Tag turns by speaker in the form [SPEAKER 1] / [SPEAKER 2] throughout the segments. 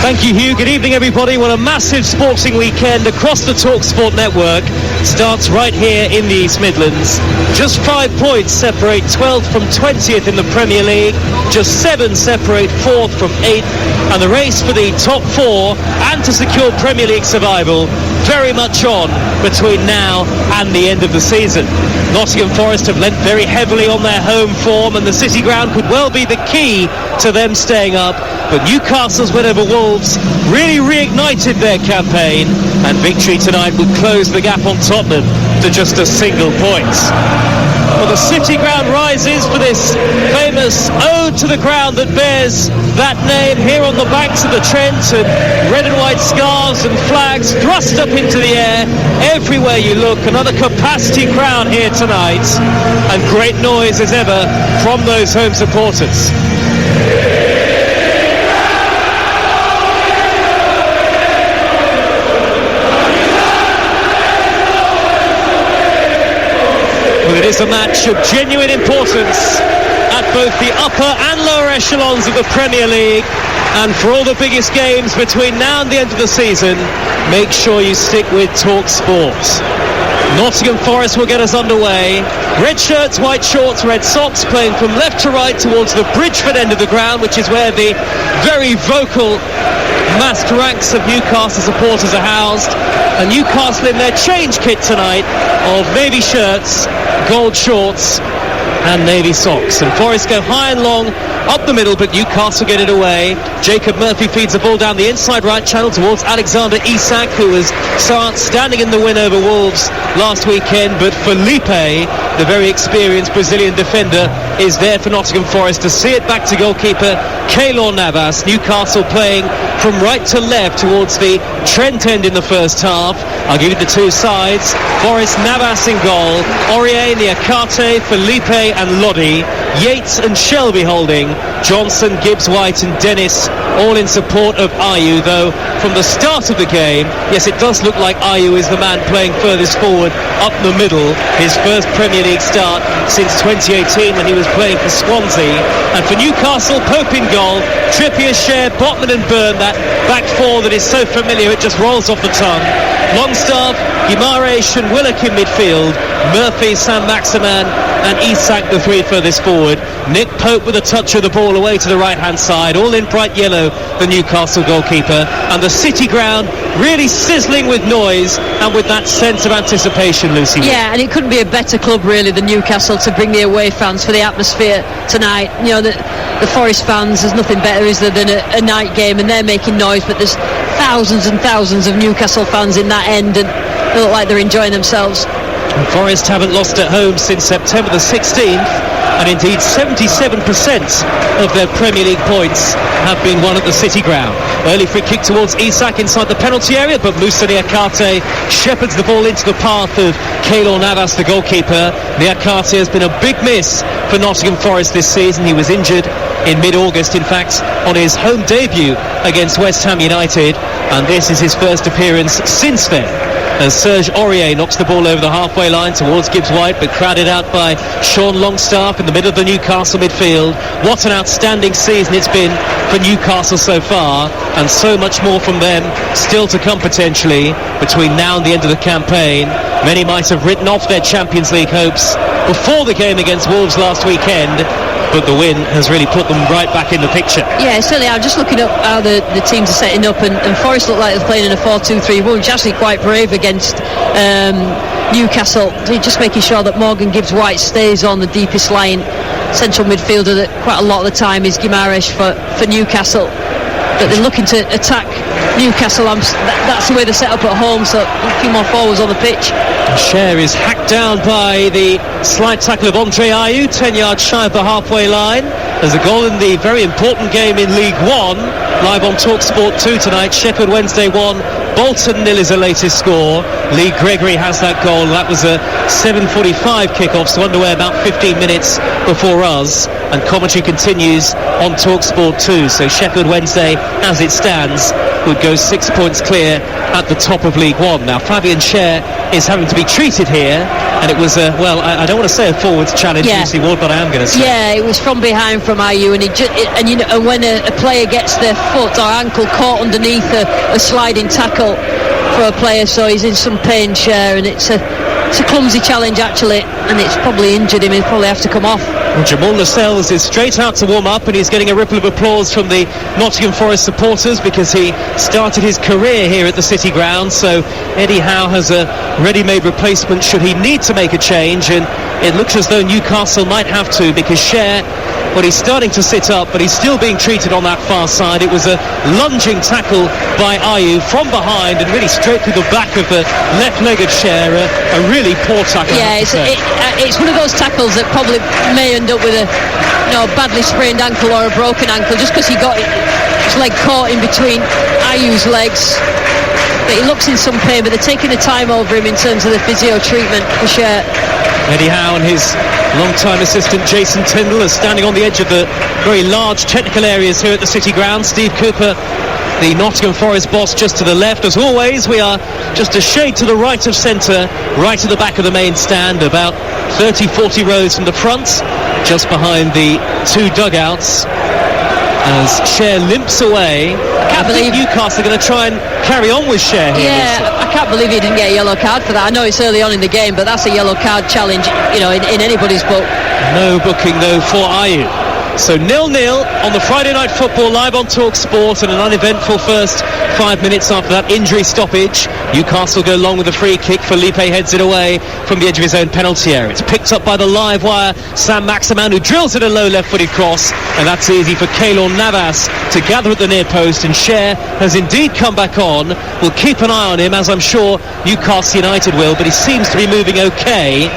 [SPEAKER 1] Thank you, Hugh. Good evening, everybody. What a massive sporting weekend across the Talksport network. Starts right here in the East Midlands. Just 5 points separate 12th from 20th in the Premier League. Just 7 separate 4th from 8th. And the race for the top 4 and to secure Premier League survival very much on between now and the end of the season. Nottingham Forest have lent very heavily on their home form, and the City Ground could well be the key to them staying up. But Newcastle's win over Wolves really reignited their campaign, and victory tonight would close the gap on Tottenham to just a single point. Well, the City Ground rises for this famous ode to the ground that bears that name here on the banks of the Trent, and red and white scarves and flags thrust up into the air everywhere you look. Another capacity crowd here tonight, and great noise as ever from those home supporters. Well, it is a match of genuine importance at both the upper and lower echelons of the Premier League, and for all the biggest games between now and the end of the season, make sure you stick with Talksport. Nottingham Forest will get us underway. Red shirts, white shorts, red socks, playing from left to right towards the Bridgeford end of the ground, which is where the very vocal massed ranks of Newcastle supporters are housed. And Newcastle in their change kit tonight of navy shirts, gold shorts and navy socks. And Forest go high and long up the middle, but Newcastle get it away. Jacob Murphy feeds the ball down the inside right channel towards Alexander Isak, who was so outstanding in the win over Wolves last weekend. But Felipe, the very experienced Brazilian defender, is there for Nottingham Forest to see it back to goalkeeper Keylor Navas. Newcastle playing from right to left towards the Trent end in the first half. I'll give you the two sides. Forest, Navas in goal, Aurier, Niakate, Felipe and Lodi, Yates and Shelby holding, Johnson, Gibbs-White and Dennis all in support of Ayew, though from the start of the game, yes, it does look like Ayew is the man playing furthest forward up the middle. His first Premier League start since 2018 when he was playing for Swansea. And for Newcastle, Pope in goal, Trippier, Share, Botman and Byrne, that back four that is so familiar it just rolls off the tongue. Longstaff, Guimaraes and Willock in midfield, Murphy, Saint-Maximin and Isak the three furthest forward. Nick Pope with a touch of the ball away to the right hand side, all in bright yellow, the Newcastle goalkeeper. And the City Ground really sizzling with noise and with that sense of anticipation, Lucy.
[SPEAKER 2] Yeah, and it couldn't be a better club really than Newcastle to bring the away fans for the atmosphere tonight. You know, the Forest fans, there's nothing better, is there, than a night game, and they're making noise, but there's thousands and thousands of Newcastle fans in that end, and they look like they're enjoying themselves.
[SPEAKER 1] And Forest haven't lost at home since September the 16th, and indeed 77% of their Premier League points have been won at the City Ground. Early free kick towards Isak inside the penalty area, but Moussa Niakate shepherds the ball into the path of Keylor Navas, the goalkeeper. Niakate has been a big miss for Nottingham Forest this season. He was injured in mid-August, in fact, on his home debut against West Ham United, and this is his first appearance since then, as Serge Aurier knocks the ball over the halfway line towards Gibbs-White, but crowded out by Sean Longstaff in the middle of the Newcastle midfield. What an outstanding season it's been for Newcastle so far, and so much more from them still to come potentially between now and the end of the campaign. Many might have written off their Champions League hopes before the game against Wolves last weekend, but the win has really put them right back in the picture.
[SPEAKER 2] Yeah, certainly. I'm just looking up how the teams are setting up, and Forest look like they're playing in a 4-2-3-1, which is actually quite brave against Newcastle. They're just making sure that Morgan Gibbs-White stays on the deepest line. Central midfielder that quite a lot of the time is Guimaraes for Newcastle. But they're looking to attack Newcastle. That's the way they're set up at home, so a few more forwards on the pitch.
[SPEAKER 1] Share is hacked down by the slight tackle of Andre Ayew, 10 yards shy of the halfway line. There's a goal in the very important game in League One, live on Talksport 2 tonight. Sheffield Wednesday 1, Bolton 0 is the latest score. Lee Gregory has that goal. That was a 7:45 kickoff, so underway about 15 minutes before us. And commentary continues on Talksport 2. So Sheffield Wednesday, as it stands, would go 6 points clear at the top of League One. Now Fabian Schär is having to be treated here, and it was I don't want to say a forwards challenge, Lucy Ward, but I am going to say.
[SPEAKER 2] Yeah, it was from behind from Ayew, and when a player gets their foot or ankle caught underneath a sliding tackle for a player, so he's in some pain, Schär, and it's a clumsy challenge actually, and it's probably injured him. He'll probably have to come off.
[SPEAKER 1] Well, Jamal Lascelles is straight out to warm up, and he's getting a ripple of applause from the Nottingham Forest supporters because he started his career here at the City Ground. So Eddie Howe has a ready-made replacement should he need to make a change, and it looks as though Newcastle might have to, because Schär, well, he's starting to sit up, but he's still being treated on that far side. It was a lunging tackle by Ayew from behind and really straight through the back of the left-legged Schär. A really poor tackle.
[SPEAKER 2] Yeah, it's one of those tackles that probably may end up with a badly sprained ankle or a broken ankle, just because he got his leg caught in between Ayew's legs. But he looks in some pain, but they're taking the time over him in terms of the physio treatment for Schär.
[SPEAKER 1] Eddie Howe and his long-time assistant Jason Tyndall are standing on the edge of the very large technical areas here at the City Ground. Steve Cooper, the Nottingham Forest boss, just to the left. As always, we are just a shade to the right of centre, right at the back of the main stand, about 30-40 rows from the front, just behind the two dugouts. As Schär limps away, I think Newcastle are going to try and carry on with Schär here.
[SPEAKER 2] Yeah, I can't believe he didn't get a yellow card for that. I know it's early on in the game, but that's a yellow card challenge, in anybody's book.
[SPEAKER 1] No booking though for Ayew. So 0-0 on the Friday Night Football live on Talksport, and an uneventful first 5 minutes after that injury stoppage. Newcastle go long with a free kick. Felipe heads it away from the edge of his own penalty area. It's picked up by the live wire Sam Maximan, who drills it a low left-footed cross, and that's easy for Keylor Navas to gather at the near post, and Schär has indeed come back on. We'll keep an eye on him, as I'm sure Newcastle United will, but he seems to be moving okay,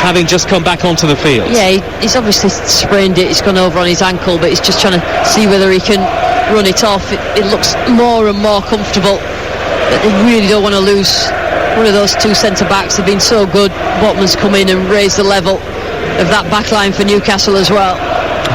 [SPEAKER 1] having just come back onto the field.
[SPEAKER 2] Yeah, he's obviously sprained it. It's gone over on his ankle, but he's just trying to see whether he can run it off. It looks more and more comfortable, but they really don't want to lose one of those two centre-backs. They've been so good. Botman's come in and raised the level of that back line for Newcastle as well.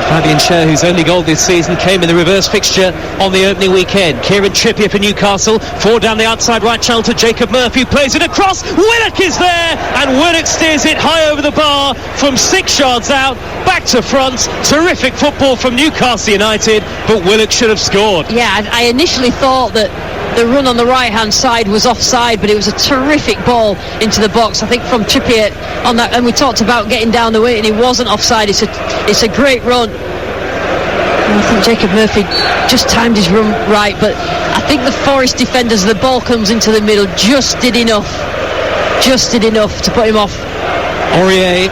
[SPEAKER 1] Fabian Schär, whose only goal this season came in the reverse fixture on the opening weekend. Kieran Trippier for Newcastle, forward down the outside right channel to Jacob Murphy, plays it across, Willock is there, and Willock steers it high over the bar from 6 yards out, back to front. Terrific football from Newcastle United, but Willock should have scored.
[SPEAKER 2] Yeah, I initially thought that the run on the right hand side was offside, but it was a terrific ball into the box, I think, from Trippier on that, and we talked about getting down the way, and he wasn't offside. It's a great run, and I think Jacob Murphy just timed his run right, but I think the Forest defenders, the ball comes into the middle, just did enough to put him off.
[SPEAKER 1] Aurier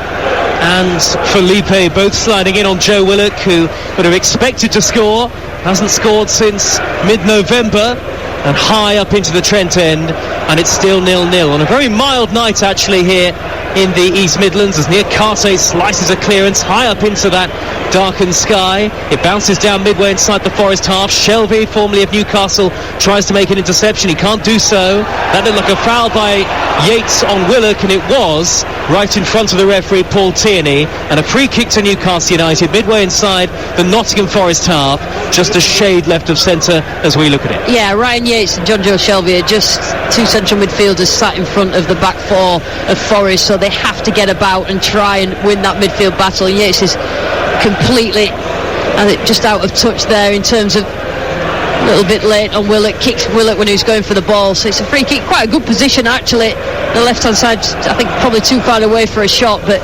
[SPEAKER 1] and Felipe both sliding in on Joe Willock, who would have expected to score, hasn't scored since mid-November, and high up into the Trent end, and it's still 0-0 on a very mild night actually here in the East Midlands, as Niakate slices a clearance high up into that darkened sky. It bounces down midway inside the Forest half. Shelvey, formerly of Newcastle, tries to make an interception. He can't do so. That looked like a foul by Yates on Willock, and it was right in front of the referee Paul Tierney, and a free kick to Newcastle United midway inside the Nottingham Forest half, just a shade left of centre as we look at it.
[SPEAKER 2] Yeah, Ryan Yates and John Joe Shelvey are just two central midfielders sat in front of the back four of Forest, so they have to get about and try and win that midfield battle. Yates is completely just out of touch there in terms of a little bit late on Willock, kicks Willock when he was going for the ball, so it's a free kick, quite a good position actually. The left hand side, I think, probably too far away for a shot, but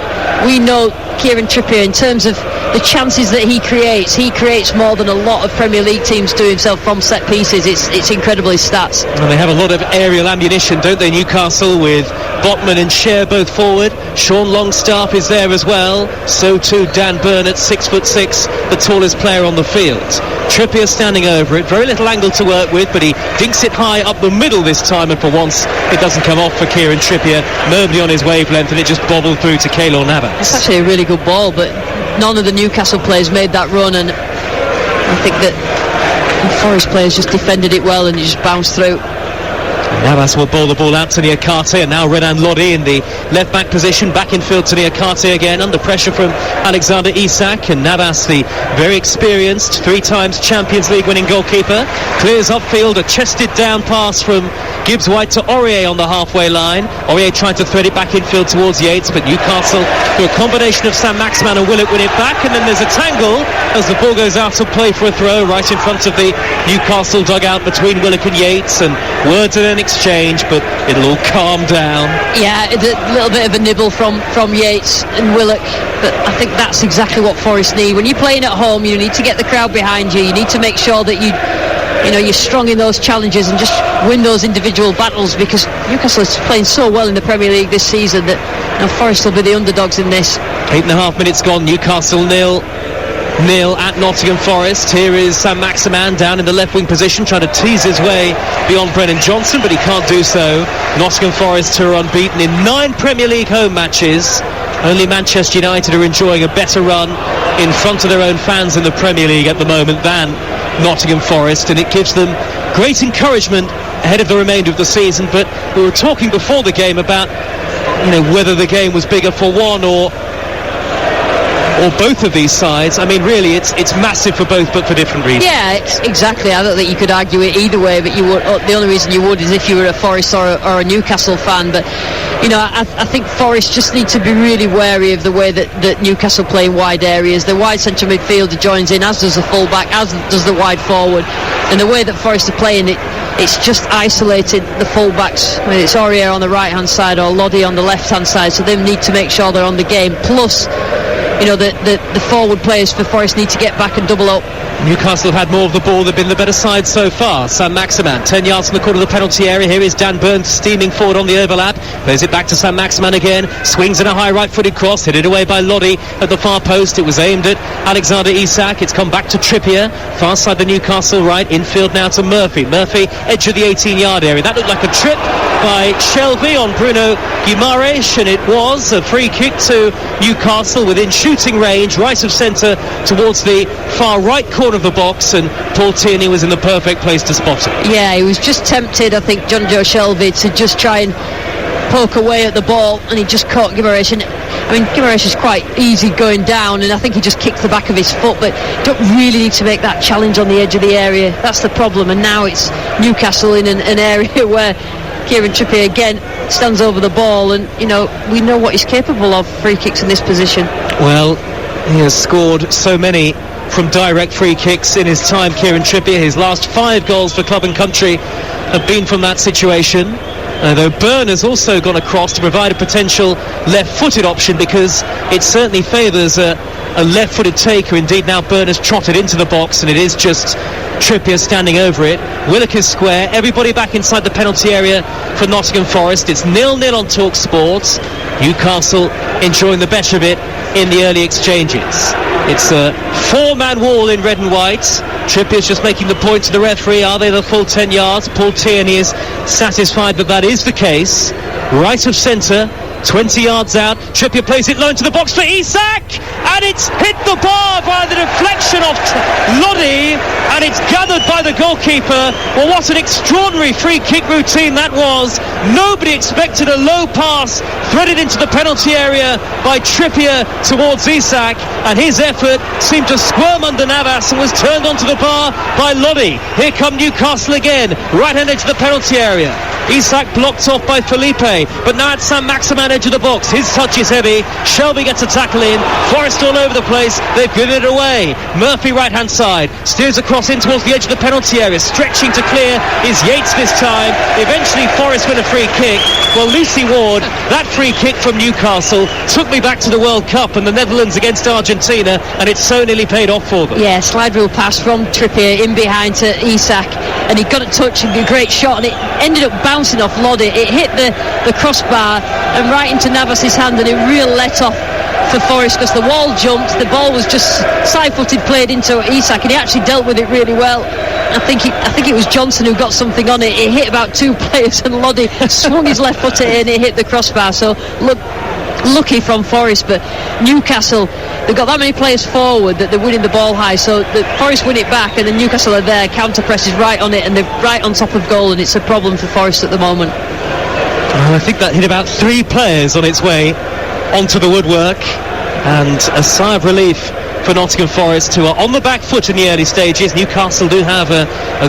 [SPEAKER 2] we know Kieran Trippier, in terms of the chances that he creates more than a lot of Premier League teams do himself from set pieces. It's incredible, his stats.
[SPEAKER 1] And they have a lot of aerial ammunition, don't they, Newcastle, with Botman and Schär both forward. Sean Longstaff is there as well, so too Dan Burnett, 6'6", the tallest player on the field. Trippier standing over it, very little angle to work with, but he dinks it high up the middle this time, and for once it doesn't come off for Kieran Trippier. Nobody on his wavelength, and it just bobbled through to Keylor Navas.
[SPEAKER 2] It's actually a really good ball, but none of the Newcastle players made that run, and I think that the Forest players just defended it well, and it just bounced through.
[SPEAKER 1] Navas will bowl the ball out to Niakate, and now Renan Lodi in the left back position, back in field to Niakate again, under pressure from Alexander Isak, and Navas, the very experienced 3 times Champions League winning goalkeeper, clears upfield, a chested down pass from Gibbs White to Aurier on the halfway line. Aurier trying to thread it back in field towards Yates, but Newcastle, through a combination of Sam Maximan and Willock, win it back, and then there's a tangle as the ball goes out of play for a throw right in front of the Newcastle dugout between Willock and Yates, and words are then exchanged, but it'll all calm down. Yeah,
[SPEAKER 2] a little bit of a nibble from Yates and Willock, but I think that's exactly what Forest need. When you're playing at home, you need to get the crowd behind you. You need to make sure that you're strong in those challenges and just win those individual battles, because Newcastle is playing so well in the Premier League this season that Forest will be the underdogs in this.
[SPEAKER 1] 8.5 minutes gone, Newcastle 0-0 at Nottingham Forest. Here is Sam Maximan down in the left wing position, trying to tease his way beyond Brennan Johnson, but he can't do so. Nottingham Forest are unbeaten in 9 Premier League home matches. Only Manchester United are enjoying a better run in front of their own fans in the Premier League at the moment than Nottingham Forest, and it gives them great encouragement ahead of the remainder of the season. But we were talking before the game about whether the game was bigger for one or both of these sides. I mean, really, it's massive for both, but for different reasons.
[SPEAKER 2] Yeah, exactly. I don't think you could argue it either way, but you would. The only reason you would is if you were a Forest or a Newcastle fan. But I think Forest just need to be really wary of the way that Newcastle play in wide areas. The wide central midfielder joins in, as does the fullback, as does the wide forward, and the way that Forest are playing it, it's just isolated the fullbacks. I mean, it's Aurier on the right hand side or Lodi on the left hand side, so they need to make sure they're on the game. Plus, the forward players for Forest need to get back and double up.
[SPEAKER 1] Newcastle have had more of the ball. They've been the better side so far. Sam Maximan, 10 yards from the corner of the penalty area. Here is Dan Burns steaming forward on the overlap. Plays it back to Sam Maximan again. Swings in a high right-footed cross. Headed away by Lodi at the far post. It was aimed at Alexander Isak. It's come back to Trippier. Far side the Newcastle right. Infield now to Murphy. Murphy, edge of the 18-yard area. That looked like a trip by Shelby on Bruno Guimaraes, and it was a free kick to Newcastle within shooting range, right of centre towards the far right corner of the box, and Paul Tierney was in the perfect place to spot it.
[SPEAKER 2] Yeah, he was just tempted, I think, John Joe Shelby, to just try and poke away at the ball, and he just caught Guimaraes. And I mean, Guimaraes is quite easy going down, and I think he just kicked the back of his foot, but don't really need to make that challenge on the edge of the area. That's the problem. And now it's Newcastle in an area where Kieran Trippier again stands over the ball, and we know what he's capable of, free kicks in this position.
[SPEAKER 1] Well, he has scored so many from direct free kicks in his time, Kieran Trippier. His last 5 goals for club and country have been from that situation. Though Byrne has also gone across to provide a potential left-footed option, because it certainly favours a left-footed taker. Indeed, now Byrne has trotted into the box, and it is just Trippier standing over it. Willock is square. Everybody back inside the penalty area for Nottingham Forest. It's 0-0 on Talksport. Newcastle enjoying the better of it in the early exchanges. It's a 4-man wall in red and white. Trippier's just making the point to the referee. Are they the full 10 yards? Paul Tierney is satisfied that is the case. Right of centre, 20 yards out. Trippier plays it low into the box for Isak, and it's hit the bar by the deflection of Lodi, and it's gathered by the goalkeeper. Well, what an extraordinary free kick routine that was. Nobody expected a low pass threaded into the penalty area by Trippier towards Isak, and his effort seemed to squirm under Navas and was turned onto the bar by Lodi. Here come Newcastle again, right hand edge of the penalty area. Isak blocked off by Felipe, but now it's Sam Maximan edge of the box. His touch is heavy. Shelby gets a tackle in. Forest all over the place. They've given it away. Murphy right hand side steers across in towards the edge of the penalty area. Stretching to clear is Yates this time. Eventually Forest win a free kick. Well, Lucy Ward, that free kick from Newcastle took me back to the World Cup and the Netherlands against Argentina, and it's so nearly paid off for them.
[SPEAKER 2] Yeah, slide rule pass from Trippier in behind to Isak, and he got a touch and a great shot, and it ended up bouncing off Lodi. It hit the crossbar and right into Navas's hand, and a real let off for Forest because the wall jumped. The ball was just side-footed, played into Isak, and he actually dealt with it really well. I think it was Johnson who got something on it. It hit about 2 players, and Lodi swung his left foot in, it hit the crossbar. So look, lucky from Forest, but Newcastle, they've got that many players forward that they're winning the ball high, so the Forest win it back and then Newcastle are there, counter press is right on it and they're right on top of goal, and it's a problem for Forest at the moment.
[SPEAKER 1] I think that hit about 3 players on its way onto the woodwork, and a sigh of relief for Nottingham Forest, who are on the back foot in the early stages. Newcastle do have a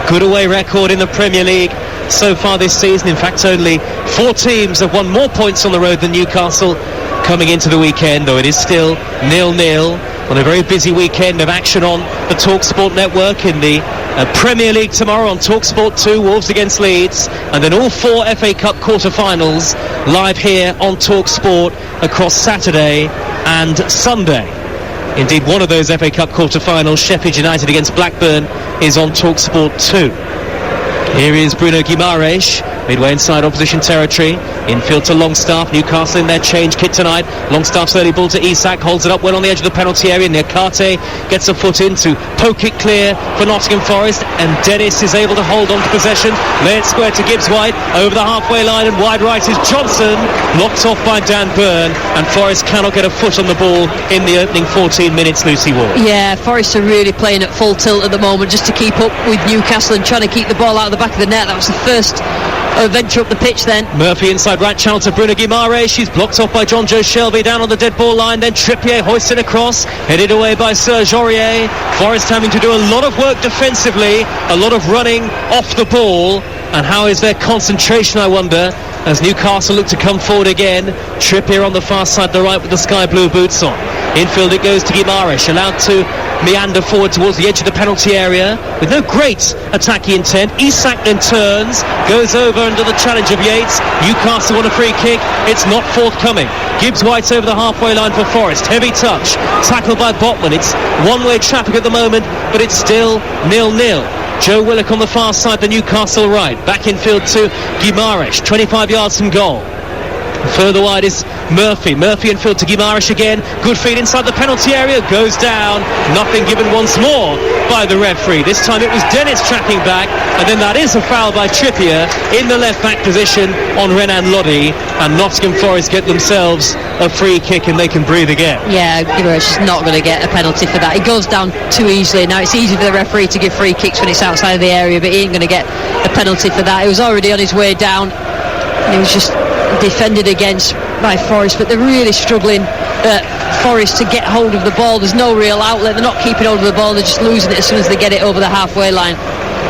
[SPEAKER 1] good away record in the Premier League so far this season. In fact, only 4 teams have won more points on the road than Newcastle coming into the weekend, though it is still 0-0 on a very busy weekend of action on the Talksport network. In the Premier League tomorrow on Talksport 2, Wolves against Leeds, and then all 4 FA Cup quarter-finals live here on Talksport across Saturday and Sunday. Indeed, one of those FA Cup quarter-finals, Sheffield United against Blackburn, is on Talksport 2. Here is Bruno Guimaraes, midway inside opposition territory. Infield to Longstaff. Newcastle in their change kit tonight. Longstaff's early ball to Isak, holds it up well on the edge of the penalty area. Niakate gets a foot in to poke it clear for Nottingham Forest, and Dennis is able to hold on to possession. Lay it square to Gibbs White, over the halfway line, and wide right is Johnson, knocked off by Dan Burn, and Forest cannot get a foot on the ball in the opening 14 minutes, Lucy Ward.
[SPEAKER 2] Yeah, Forest are really playing at full tilt at the moment just to keep up with Newcastle and trying to keep the ball out of the back of the net. That was the first venture up the pitch then.
[SPEAKER 1] Murphy inside right channel to Bruno Guimaraes. She's blocked off by John Joe Shelby down on the dead ball line. Then Trippier hoisted across, headed away by Serge Aurier. Forest having to do a lot of work defensively, a lot of running off the ball. And how is their concentration, I wonder, as Newcastle look to come forward again. Trippier on the far side, the right, with the sky blue boots on. Infield it goes to Guimaraes, allowed to meander forward towards the edge of the penalty area with no great attacking intent. Isak then turns, goes over under the challenge of Yates. Newcastle want a free kick, it's not forthcoming. Gibbs White over the halfway line for Forest, heavy touch, tackled by Botman. It's one-way traffic at the moment, but it's still 0-0. Joe Willock on the far side, the Newcastle right. Back infield to Guimaraes, 25 yards from goal. Further wide is Murphy infield to Guimaraes again. Good feed inside the penalty area, goes down. Nothing given once more by the referee. This time it was Dennis tracking back, and then that is a foul by Trippier in the left back position on Renan Lodi, and Nottingham Forest get themselves a free kick and they can breathe again.
[SPEAKER 2] Yeah, Guimaraes is not going to get a penalty for that. He goes down too easily. Now it's easy for the referee to give free kicks when it's outside of the area, but he ain't going to get a penalty for that. He was already on his way down and he was just defended against by Forest, but they're really struggling Forest to get hold of the ball. There's no real outlet, they're not keeping hold of the ball, they're just losing it as soon as they get it over the halfway line.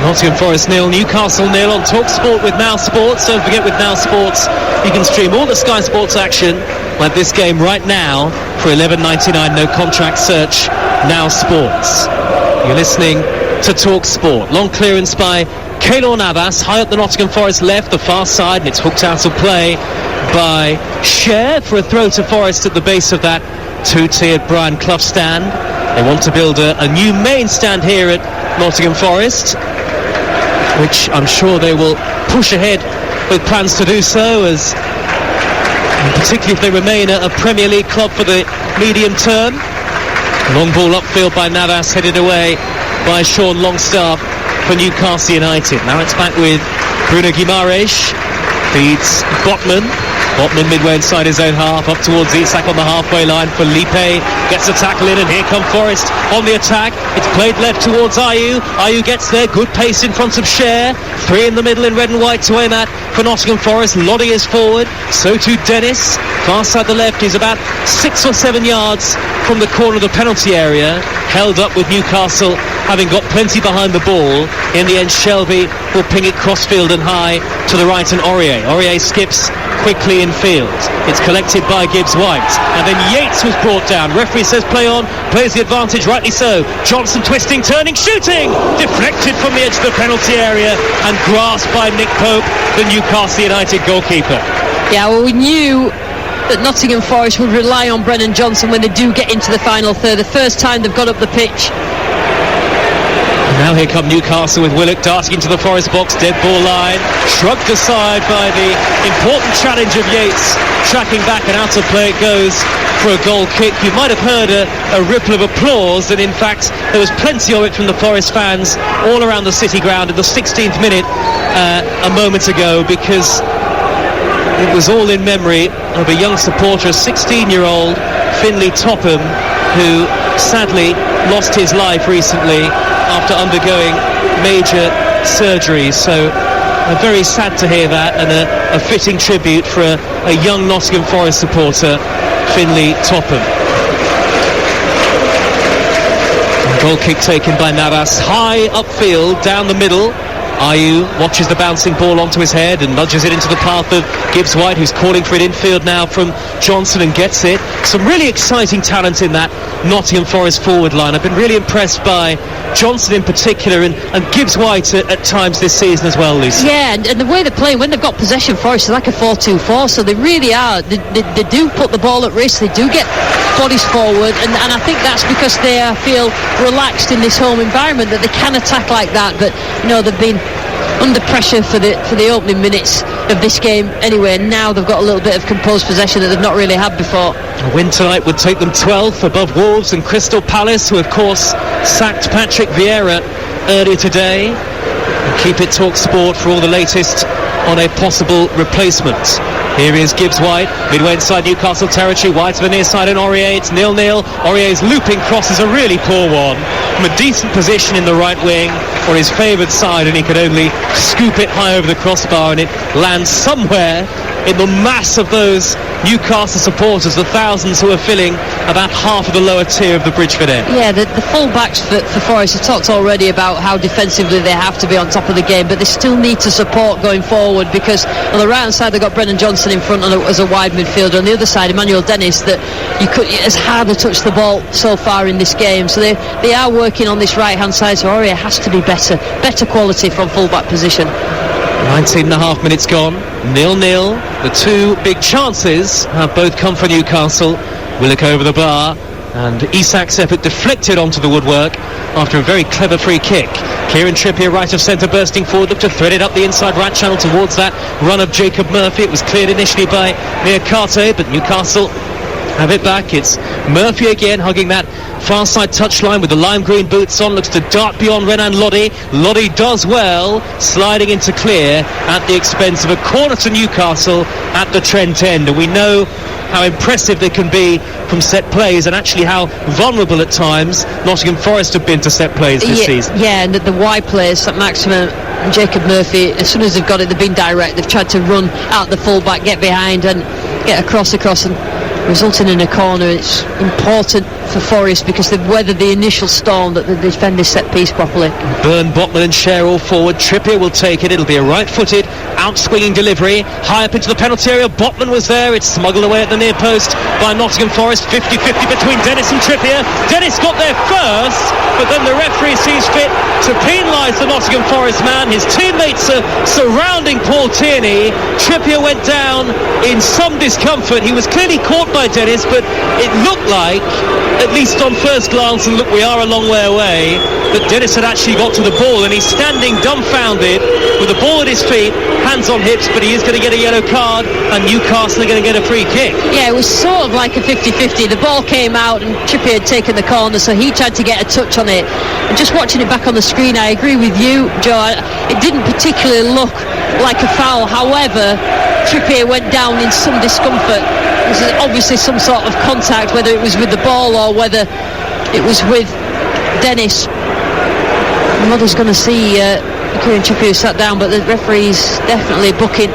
[SPEAKER 1] Nottingham Forest 0, Newcastle 0 on Talksport with Now Sports. Don't forget, with Now Sports you can stream all the Sky Sports action like this game right now for $11.99, no contract. Search Now Sports. You're listening to Talksport. Long clearance by Keylor Navas, high up the Nottingham Forest left, the far side, and it's hooked out of play by Cher for a throw to Forest at the base of that 2-tiered Brian Clough stand. They want to build a new main stand here at Nottingham Forest, which I'm sure they will push ahead with plans to do so, as particularly if they remain a Premier League club for the medium term. Long ball upfield by Navas, headed away by Sean Longstaff for Newcastle United. Now it's back with Bruno Guimaraes, feeds Botman midway inside his own half, up towards Isak on the halfway line. Felipe gets a tackle in, and here come Forest on the attack. It's played left towards Ayew gets there, good pace in front of Cher. 3 in the middle in red and white to aim at for Nottingham Forest. Lodi is forward, so too Dennis. Far side the left, he's about 6 or 7 yards from the corner of the penalty area, held up with Newcastle having got plenty behind the ball. In the end, Shelby will ping it crossfield and high to the right, and Aurier skips quickly in field. It's collected by Gibbs White, and then Yates was brought down. Referee says play on, plays the advantage, rightly so. Johnson twisting, turning, shooting, deflected from the edge of the penalty area and grasped by Nick Pope, the Newcastle United goalkeeper.
[SPEAKER 2] Yeah, well, we knew that Nottingham Forest would rely on Brennan Johnson when they do get into the final third. The first time they've got up the pitch.
[SPEAKER 1] Now here come Newcastle with Willock darting into the Forest box, dead ball line, shrugged aside by the important challenge of Yates, tracking back, and out of play it goes for a goal kick. You might have heard a ripple of applause, and in fact there was plenty of it from the Forest fans all around the City ground at the 16th minute a moment ago, because it was all in memory of a young supporter, a 16-year-old Finlay Topham, who sadly lost his life recently after undergoing major surgery. So very sad to hear that, and a fitting tribute for a young Nottingham Forest supporter, Finlay Topham. Goal kick taken by Navas, high upfield, down the middle. Ayew watches the bouncing ball onto his head and nudges it into the path of Gibbs-White, who's calling for it infield now from Johnson, and gets it. Some really exciting talent in that Nottingham Forest forward line. I've been really impressed by Johnson in particular, and Gibbs-White at times this season as well, Lucy.
[SPEAKER 2] Yeah, and the way they're playing, when they've got possession, Forest is like a 4-2-4, so they really are, they do put the ball at risk, they do get bodies forward, and I think that's because they feel relaxed in this home environment, that they can attack like that. But they've been under pressure for the opening minutes of this game anyway, and now they've got a little bit of composed possession that they've not really had before.
[SPEAKER 1] A win tonight would take them 12th above Wolves and Crystal Palace, who of course sacked Patrick Vieira earlier today. And keep it Talksport for all the latest on a possible replacement. Here is Gibbs-White, midway inside Newcastle territory, wide to the near side and Aurier. It's 0-0. Aurier's looping cross is a really poor one from a decent position in the right wing for his favoured side, and he could only scoop it high over the crossbar, and it lands somewhere in the mass of those Newcastle supporters, the thousands who are filling about half of the lower tier of the Bridgeford end.
[SPEAKER 2] Yeah, the full-backs for Forest have talked already about how defensively they have to be on top of the game, but they still need to support going forward, because on the right hand side they've got Brennan Johnson in front as a wide midfielder. On the other side, Emmanuel Dennis, that it's hard to touch the ball so far in this game, so they are working on this right hand side, so Aurier has to be better quality from full-back position.
[SPEAKER 1] 19.5 minutes gone, 0-0. The two big chances have both come for Newcastle. Willock over the bar, and Isak's effort deflected onto the woodwork after a very clever free kick. Kieran Trippier right of centre, bursting forward, looked to thread it up the inside right channel towards that run of Jacob Murphy. It was cleared initially by Niakate, but Newcastle have it back. It's Murphy again, hugging that far side touchline with the lime green boots on, looks to dart beyond Renan Lodi. Lodi does well, sliding into clear at the expense of a corner to Newcastle at the Trent end. And we know how impressive they can be from set plays, and actually how vulnerable at times Nottingham Forest have been to set plays this season. Yeah,
[SPEAKER 2] and the wide players, St Maximin and Jacob Murphy, as soon as they've got it, they've been direct. They've tried to run out the full-back, get behind and get across and resulting in a corner. It's important for Forest because they've weathered the initial storm, that they defend this set piece properly.
[SPEAKER 1] Byrne, Botman and Scher all forward. Trippier will take it. It'll be a right-footed, out-swinging delivery. High up into the penalty area. Botman was there. It's smuggled away at the near post by Nottingham Forest. 50-50 between Dennis and Trippier. Dennis got there first, but then the referee sees fit to penalise the Nottingham Forest man. His teammates are surrounding Paul Tierney. Trippier went down in some discomfort. He was clearly caught by Dennis, but it looked like, at least on first glance, and look, we are a long way away, that Dennis had actually got to the ball, and he's standing dumbfounded with the ball at his feet, hands on hips, but he is going to get a yellow card, and Newcastle are going to get a free kick.
[SPEAKER 2] Yeah, it was sort of like a 50-50. The ball came out and Trippier had taken the corner, so he tried to get a touch on it. And just watching it back on the screen, I agree with you, Joe. It didn't particularly look like a foul. However, Trippier went down in some discomfort. This is obviously some sort of contact, whether it was with the ball or whether it was with Dennis. Mother's going to see Kieran Trippier sat down, but the referee's definitely booking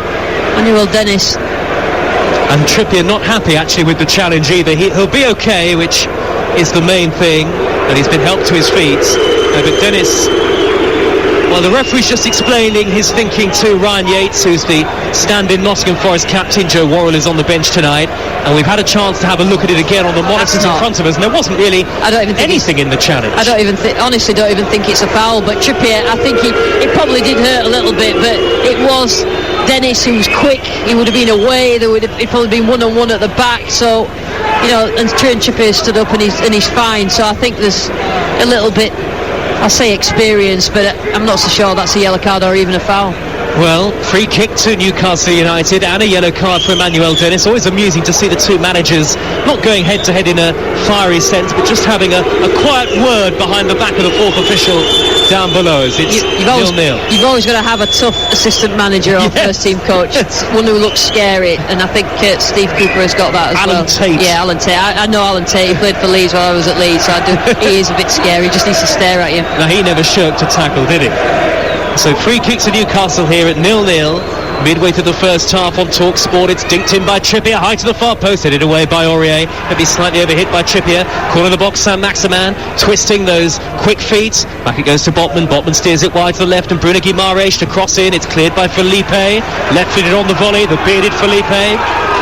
[SPEAKER 2] Manuel Dennis.
[SPEAKER 1] And Trippier not happy actually with the challenge either. He'll be okay, which is the main thing, and he's been helped to his feet. But Dennis, well, the referee's just explaining his thinking to Ryan Yates, who's the stand-in Nottingham Forest captain. Joe Worrell is on the bench tonight, and we've had a chance to have a look at it again on the monitors in front of us, and there wasn't really anything in the challenge.
[SPEAKER 2] I honestly don't even think it's a foul, but Trippier, I think it probably did hurt a little bit, but it was Dennis who was quick. He would have been away. He'd probably been one-on-one at the back, so and Kieran Trippier stood up and he's fine. So I think there's a little bit, I'll say experience, but I'm not so sure that's a yellow card or even a foul.
[SPEAKER 1] Well, free kick to Newcastle United and a yellow card for Emmanuel Dennis. Always amusing to see the two managers not going head-to-head in a fiery sense, but just having a quiet word behind the back of the fourth official down below us. It's 0-0.
[SPEAKER 2] You've always got to have a tough assistant manager or first team coach. It's one who looks scary, and I think Steve Cooper has got that as
[SPEAKER 1] Alan
[SPEAKER 2] well.
[SPEAKER 1] Tate.
[SPEAKER 2] Yeah, Alan Tate. I know Alan Tate. He played for Leeds while I was at Leeds, so he is a bit scary. He just needs to stare at you.
[SPEAKER 1] Now, he never shirked a tackle, did he? So free kicks to Newcastle here at 0-0. Midway through the first half on Talksport, it's dinked in by Trippier, high to the far post, headed away by Aurier, maybe slightly overhit by Trippier. Corner of the box, Saint-Maximin, twisting those quick feet. Back it goes to Botman. Botman steers it wide to the left, and Bruno Guimaraes to cross in. It's cleared by Felipe. Left-footed on the volley, the bearded Felipe.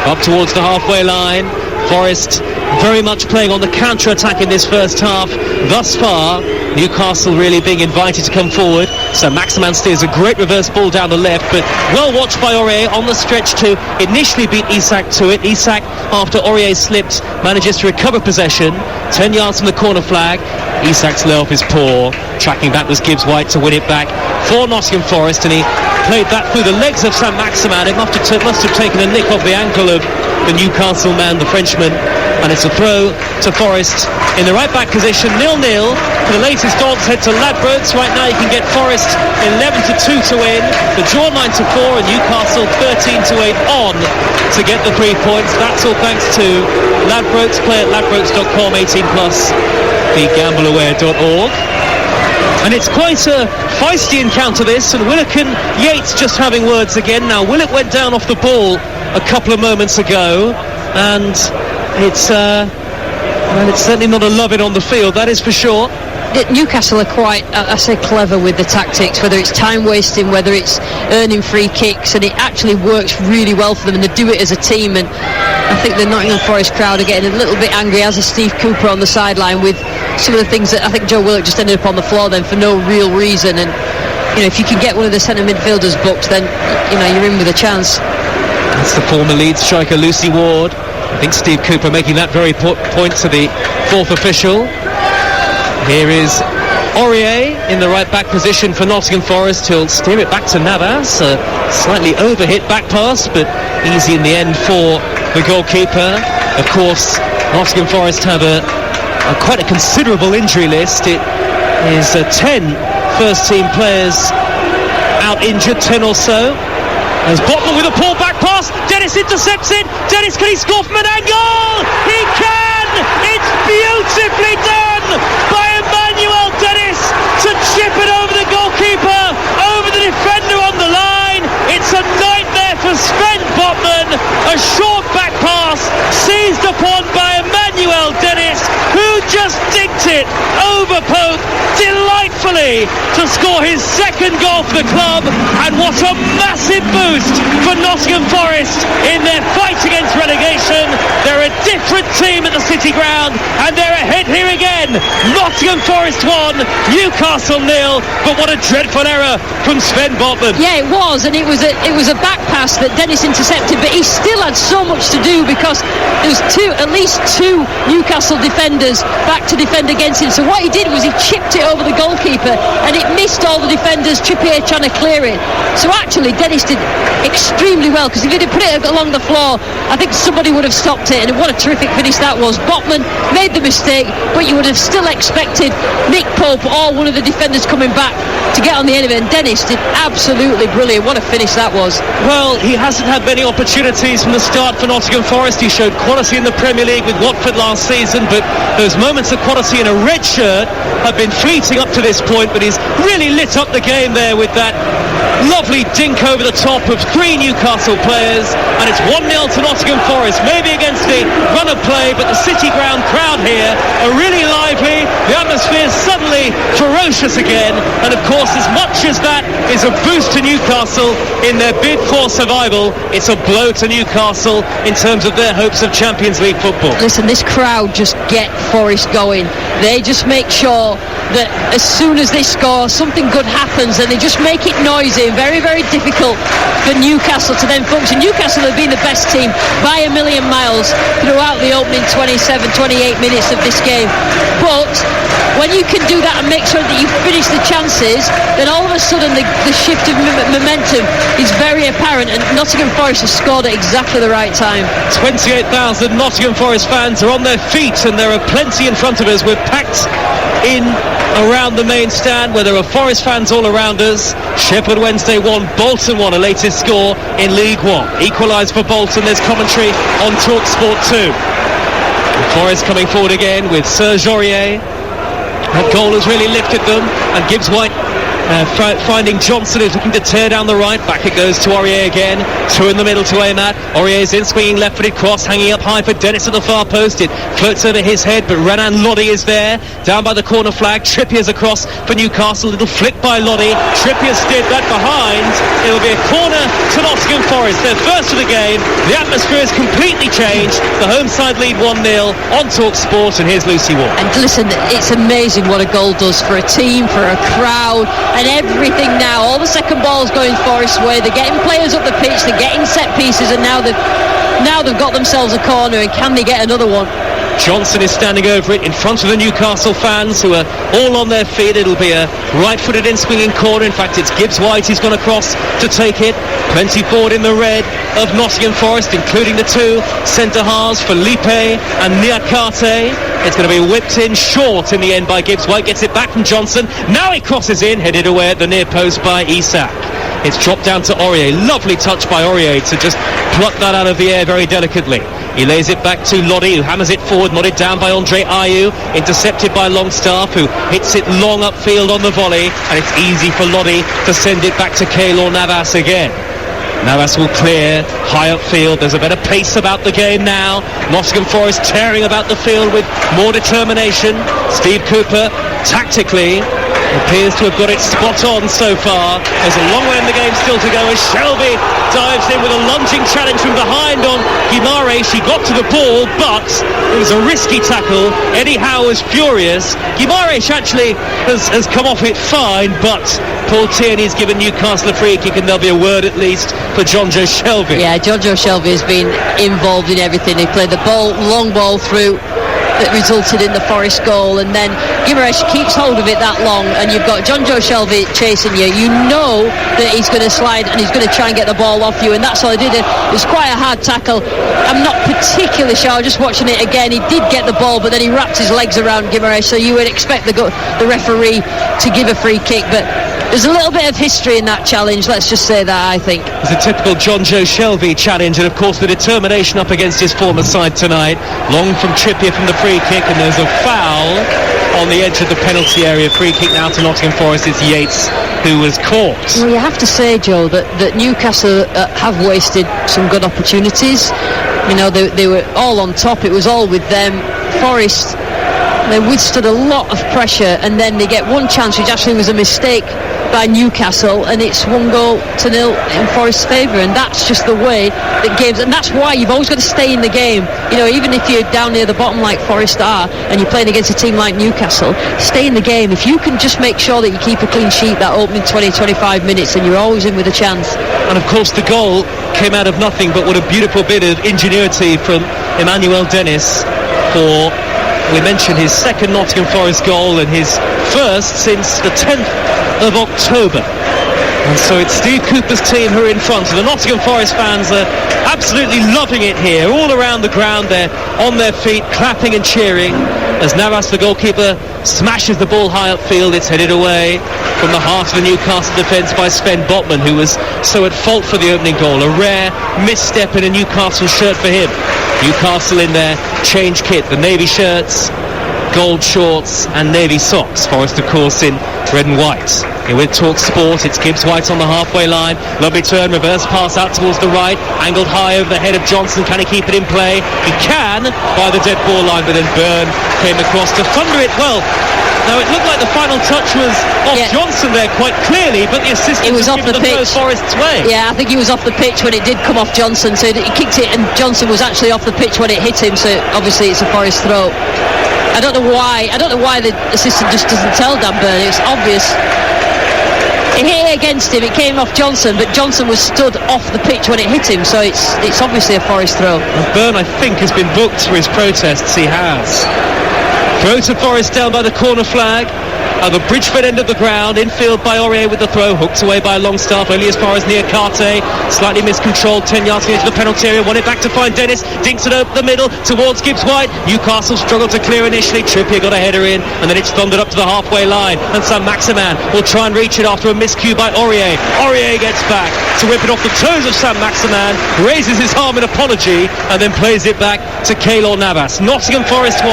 [SPEAKER 1] Up towards the halfway line. Forest very much playing on the counter-attack in this first half. Thus far, Newcastle really being invited to come forward. So Maximin steers a great reverse ball down the left, but well watched by Aurier on the stretch to initially beat Isak to it. Isak, after Aurier slipped, manages to recover possession. 10 yards from the corner flag. Isak's lay off his paw. Tracking back was Gibbs White to win it back for Nottingham Forest, and he played that through the legs of Saint-Maximin. It must have taken a nick off the ankle of the Newcastle man, the Frenchman, and it's a throw to Forest in the right back position. 0-0. For the latest odds, head to Ladbrokes. Right now you can get Forest 11-2 to win, the draw 9-4, and Newcastle 13-8 on to get the 3 points. That's all thanks to Ladbrokes. Play at ladbrokes.com, 18+, begambleaware.org. And it's quite a feisty encounter, this, and Willock and Yates just having words again. Now, Willock went down off the ball a couple of moments ago, and it's certainly not a loving on the field, that is for sure.
[SPEAKER 2] Newcastle are quite, I say, clever with the tactics, whether it's time wasting, whether it's earning free kicks, and it actually works really well for them, and they do it as a team. And I think the Nottingham Forest crowd are getting a little bit angry, as is Steve Cooper on the sideline, with some of the things that I think Joe Willock just ended up on the floor then for no real reason. And if you can get one of the centre midfielders booked, then you're in with a chance.
[SPEAKER 1] That's the former Leeds striker Lucy Ward. I think Steve Cooper making that very point to the fourth official. Here is Aurier in the right back position for Nottingham Forest. He'll steer it back to Navas. A slightly overhit back pass, but easy in the end for the goalkeeper. Of course, Nottingham Forest have quite a considerable injury list. It is 10 first team players out injured, 10 or so. There's Botman with a pull back pass. Dennis intercepts it. Dennis, can he score from an angle? He can! It's beautifully done by Emmanuel Dennis to chip it over the goalkeeper, over the defender on the line. It's a nightmare for Sven Botman. A short back pass seized upon by Emmanuel Dennis, who just dinked it over Pope delightfully to score his second goal for the club. And what a massive boost for Nottingham Forest in their fight against relegation. They're a different team at the City Ground, and they're ahead here again. Nottingham Forest 1, Newcastle 0. But what a dreadful error from Sven Botman.
[SPEAKER 2] Yeah, it was, and it was a back pass that Dennis intercepted, but he still had so much to do because there was at least two Newcastle defenders back to defend against him. So what he did was he chipped it over the goalkeeper, and it missed all the defenders. Trippier trying to clear it. So actually Dennis did extremely well, because if he'd put it along the floor, I think somebody would have stopped it. And what a terrific finish that was. Botman made the mistake, but you would have still expected Nick Pope or one of the defenders coming back to get on the end of it, and Dennis did absolutely brilliant. What a finish that was.
[SPEAKER 1] Well, he hasn't had many opportunities from the start for Nottingham Forest. He showed quality in the Premier League with Watford last season, but those moments of quality in a red shirt have been fleeting up to this point. But he's really lit up the game there with that lovely dink over the top of three Newcastle players, and it's 1-0 to Nottingham Forest, maybe against the run of play, but the City Ground crowd here are really lively. The atmosphere is suddenly ferocious again, and of course, as much as that is a boost to Newcastle in their bid for survival, it's a blow to Newcastle in terms of their hopes of Champions League football.
[SPEAKER 2] Listen, this crowd just get Forest going. They just make sure that as soon as they score, something good happens, and they just make it noisy and very, very difficult for Newcastle to then function. Newcastle have been the best team by a million miles throughout the opening 27, 28 minutes of this game. But when you can do that and make sure that you finish the chances, then all of a sudden the shift of momentum is very apparent, and Nottingham Forest has scored at exactly the right time.
[SPEAKER 1] 28,000 Nottingham Forest fans are on their feet, and there are plenty in front of us. We're packed in around the main stand where there are Forest fans all around us. Sheffield Wednesday 1, Bolton 1, a latest score in League One. Equalised for Bolton, there's commentary on Talksport 2. Forest coming forward again with Serge Aurier. That goal has really lifted them, and Gibbs White finding Johnson, who's looking to tear down the right. Back it goes to Aurier again. Two in the middle to aim at. Aurier's in, swinging left-footed cross, hanging up high for Dennis at the far post. It floats over his head, but Renan Lodi is there. Down by the corner flag. Trippier's across for Newcastle. Little flick by Lodi. Trippier steered that behind. It'll be a corner to Nottingham Forest. Their first of the game. The atmosphere has completely changed. The home side lead 1-0 on Talksport, and here's Lucy Ward.
[SPEAKER 2] And listen, it's amazing what a goal does for a team, for a crowd, and everything now. All the second balls going Forest's way. They're getting players up the pitch, they're getting set pieces, and now they've got themselves a corner, and can they get another one?
[SPEAKER 1] Johnson is standing over it in front of the Newcastle fans, who are all on their feet. It'll be a right-footed in-swinging corner. In fact, it's Gibbs White who's gone across to take it. Plenty forward in the red of Nottingham Forest, including the two centre halves, Felipe and Niakate. It's going to be whipped in short in the end by Gibbs White. Gets it back from Johnson. Now he crosses in, headed away at the near post by Isak. It's dropped down to Aurier. Lovely touch by Aurier to just pluck that out of the air very delicately. He lays it back to Lodi, who hammers it forward, nodded down by Andre Ayew, intercepted by Longstaff, who hits it long upfield on the volley, and it's easy for Lodi to send it back to Keylor Navas again. Navas will clear high upfield. There's a better pace about the game now. Nottingham Forest tearing about the field with more determination. Steve Cooper, tactically, appears to have got it spot on so far. There's a long way in the game still to go as Shelby dives in with a lunging challenge from behind on Guimaraes. She got to the ball, but it was a risky tackle. Eddie Howe was furious. Guimaraes actually has come off it fine, but Paul Tierney's given Newcastle a free kick, and there'll be a word at least for John Joe Shelby.
[SPEAKER 2] Yeah, John Joe Shelby has been involved in everything. He played the long ball through that resulted in the Forest goal, and then Guimaraes keeps hold of it that long, and you've got John Joe Shelby chasing you. You know that he's going to slide and he's going to try and get the ball off you, and that's all he did. It was quite a hard tackle. I'm not particularly sure, just watching it again, he did get the ball, but then he wrapped his legs around Guimaraes, so you would expect the referee to give a free kick, but there's a little bit of history in that challenge, let's just say that, I think.
[SPEAKER 1] It's a typical John Joe Shelby challenge, and of course the determination up against his former side tonight. Long from Trippier from the free kick, and there's a foul on the edge of the penalty area. Free kick now to Nottingham Forest. It's Yates who was caught.
[SPEAKER 2] Well, you have to say, Joe, that Newcastle have wasted some good opportunities. You know, they were all on top, it was all with them. Forest, they withstood a lot of pressure, and then they get one chance, which actually was a mistake by Newcastle, and it's 1-0 in Forest's favour, and that's just the way that games, and that's why you've always got to stay in the game. You know, even if you're down near the bottom like Forest are, and you're playing against a team like Newcastle, stay in the game. If you can just make sure that you keep a clean sheet that opening 20-25 minutes, then you're always in with a chance.
[SPEAKER 1] And of course the goal came out of nothing, but what a beautiful bit of ingenuity from Emmanuel Dennis for, we mentioned, his second Nottingham Forest goal and his first since the 10th of October. And so it's Steve Cooper's team who are in front. So the Nottingham Forest fans are absolutely loving it here. All around the ground, they're on their feet, clapping and cheering as Navas, the goalkeeper, smashes the ball high upfield. It's headed away from the heart of the Newcastle defence by Sven Botman, who was so at fault for the opening goal. A rare misstep in a Newcastle shirt for him. Newcastle in their change kit, the navy shirts, gold shorts and navy socks. Forest, of course, in red and white. Here with Talksport, it's Gibbs White on the halfway line. Lovely turn, reverse pass out towards the right, angled high over the head of Johnson. Can he keep it in play? He can, by the dead ball line, but then Byrne came across to thunder it well. Now it looked like the final touch was off Johnson there quite clearly, but the assistant
[SPEAKER 2] was off the pitch.
[SPEAKER 1] Forest's way.
[SPEAKER 2] Yeah, I think he was off the pitch when it did come off Johnson, so he kicked it and Johnson was actually off the pitch when it hit him, so obviously it's a Forest throw. I don't know why the assistant just doesn't tell Dan Byrne. It's obvious. It hit against him, it came off Johnson, but Johnson was stood off the pitch when it hit him, so it's obviously a Forest throw.
[SPEAKER 1] And Byrne, I think, has been booked for his protests. He has. Throw to Forest down by the corner flag. at the Bridgeford end of the ground. Infield by Aurier with the throw, hooked away by Longstaff, only as far as near Carte. Slightly miscontrolled, 10 yards into the penalty area. Won it back to find Dennis. Dinks it over the middle towards Gibbs White. Newcastle struggled to clear initially. Trippier got a header in, and then it's thundered up to the halfway line. And Saint-Maximin will try and reach it after a miscue by Aurier. Aurier gets back to whip it off the toes of Saint-Maximin, raises his arm in apology, and then plays it back to Keylor Navas. Nottingham Forest 1,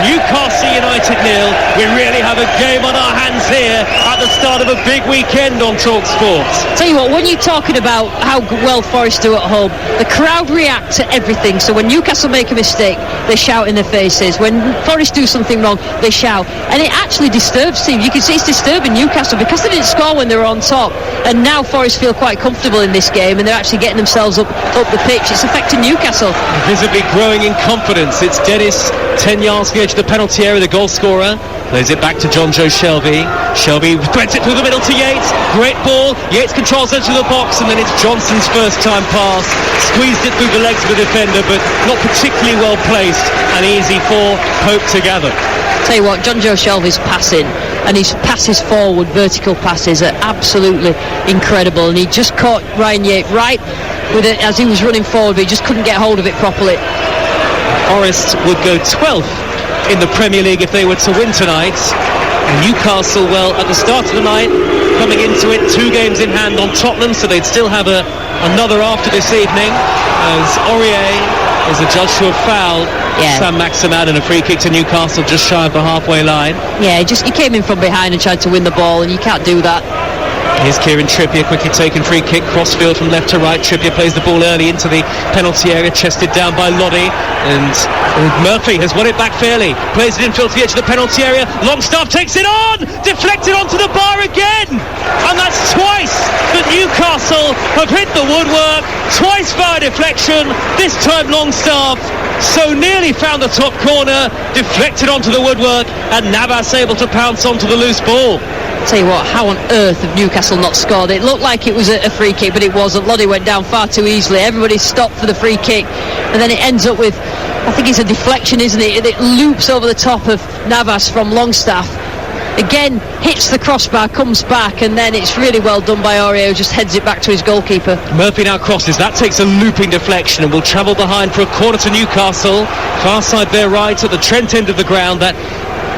[SPEAKER 1] Newcastle United 0. We really have a game on our hands here at the start of a big weekend on Talksport.
[SPEAKER 2] Tell you what, when you're talking about how well Forest do at home, the crowd react to everything. So when Newcastle make a mistake, they shout in their faces. When Forest do something wrong, they shout. And it actually disturbs teams. You can see it's disturbing Newcastle because they didn't score when they were on top. And now Forest feel quite comfortable in this game, and they're actually getting themselves up the pitch. It's affecting Newcastle.
[SPEAKER 1] Visibly growing in confidence. It's Dennis, 10 yards to the edge of the penalty area, the goal scorer. Plays it back to John Joe Shelby. Shelby threads it through the middle to Yates. Great ball. Yates controls it to the box, and then it's Johnson's first time pass. Squeezed it through the legs of the defender, but not particularly well placed, and easy for Pope to gather.
[SPEAKER 2] Tell you what, John Joe Shelby's passing, and his passes forward, vertical passes, are absolutely incredible. And he just caught Ryan Yates right with it as he was running forward, but he just couldn't get hold of it properly.
[SPEAKER 1] Forest would go 12th in the Premier League if they were to win tonight. Newcastle, well, at the start of the night, coming into it, 2 games in hand on Tottenham, so they'd still have another after this evening, as Aurier is adjudged to have fouled Saint-Maximin, and a free kick to Newcastle just shy of the halfway line.
[SPEAKER 2] Yeah, he came in from behind and tried to win the ball, and you can't do that.
[SPEAKER 1] Here's Kieran Trippier, quickly taken free kick, crossfield from left to right. Trippier plays the ball early into the penalty area, chested down by Loddy, and Murphy has won it back fairly. Plays it infield to the edge of the penalty area. Longstaff takes it on, deflected onto the bar again, and that's twice that Newcastle have hit the woodwork. Twice via deflection. This time Longstaff so nearly found the top corner, deflected onto the woodwork, and Navas able to pounce onto the loose ball.
[SPEAKER 2] Tell you what, how on earth have Newcastle not scored? It looked like it was a free kick, but it wasn't. Loddy went down far too easily. Everybody stopped for the free kick, and then it ends up with, I think it's a deflection, isn't it? It loops over the top of Navas from Longstaff. Again, hits the crossbar, comes back, and then it's really well done by Aurier, who just heads it back to his goalkeeper.
[SPEAKER 1] Murphy now crosses. That takes a looping deflection and will travel behind for a corner to Newcastle. Far side there right at the Trent end of the ground. That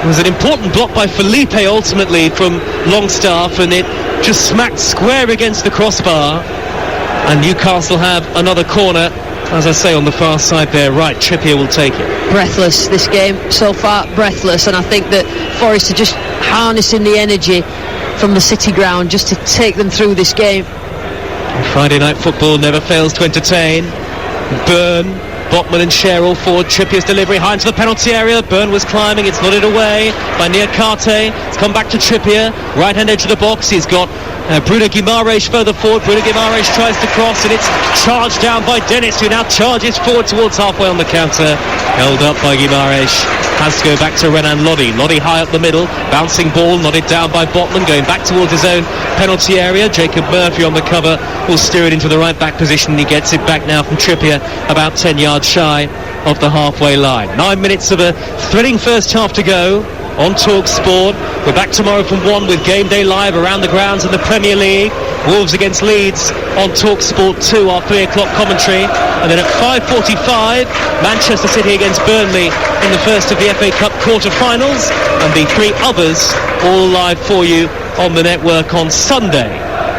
[SPEAKER 1] was an important block by Felipe ultimately from Longstaff, and it just smacked square against the crossbar, and Newcastle have another corner, as I say, on the far side there right. Trippier will take it.
[SPEAKER 2] Breathless, this game so far, breathless, and I think that Forest are just harnessing the energy from the City ground just to take them through this game.
[SPEAKER 1] Friday night football never fails to entertain. Byrne, Botman and Sherrill forward. Trippier's delivery high into the penalty area. Byrne was climbing, it's nodded away by Near Carte. It's come back to Trippier, right hand edge of the box. He's got Bruno Guimaraes further forward. Bruno Guimaraes tries to cross, and it's charged down by Dennis, who now charges forward towards halfway on the counter. Held up by Guimaraes. Has to go back to Renan Loddy. Loddy high up the middle, bouncing ball, nodded down by Botman, going back towards his own penalty area. Jacob Murphy on the cover will steer it into the right back position. He gets it back now from Trippier, about 10 yards shy of the halfway line. 9 minutes of a thrilling first half to go on Talksport. We're back tomorrow from 1 with Game Day Live around the grounds in the Premier League. Wolves against Leeds on Talksport 2, our 3 o'clock commentary. And then at 5:45, Manchester City against Burnley in the first of the FA Cup quarter-finals. And the 3 others all live for you on the network on Sunday,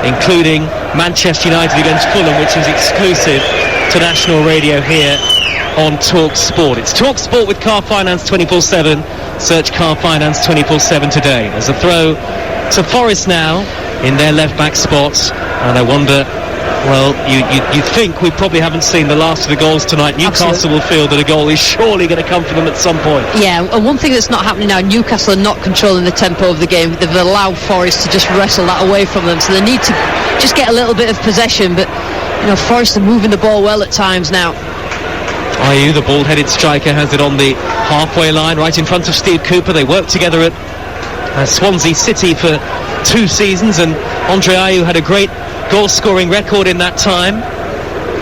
[SPEAKER 1] including Manchester United against Fulham, which is exclusive to national radio here on Talksport. It's Talksport with Car Finance 24/7. Search Car Finance 24/7 today. There's a throw to Forest now in their left-back spots, and I wonder, well, you think we probably haven't seen the last of the goals tonight. Newcastle
[SPEAKER 2] Absolutely.
[SPEAKER 1] will feel that a goal is surely going to come for them at some point.
[SPEAKER 2] Yeah, and one thing that's not happening now, Newcastle are not controlling the tempo of the game. They've allowed Forest to just wrestle that away from them, so they need to just get a little bit of possession, but Forest are moving the ball well at times now.
[SPEAKER 1] Ayew, the bald-headed striker, has it on the halfway line right in front of Steve Cooper. They worked together at Swansea City for 2 seasons, and Andre Ayew had a great goal-scoring record in that time.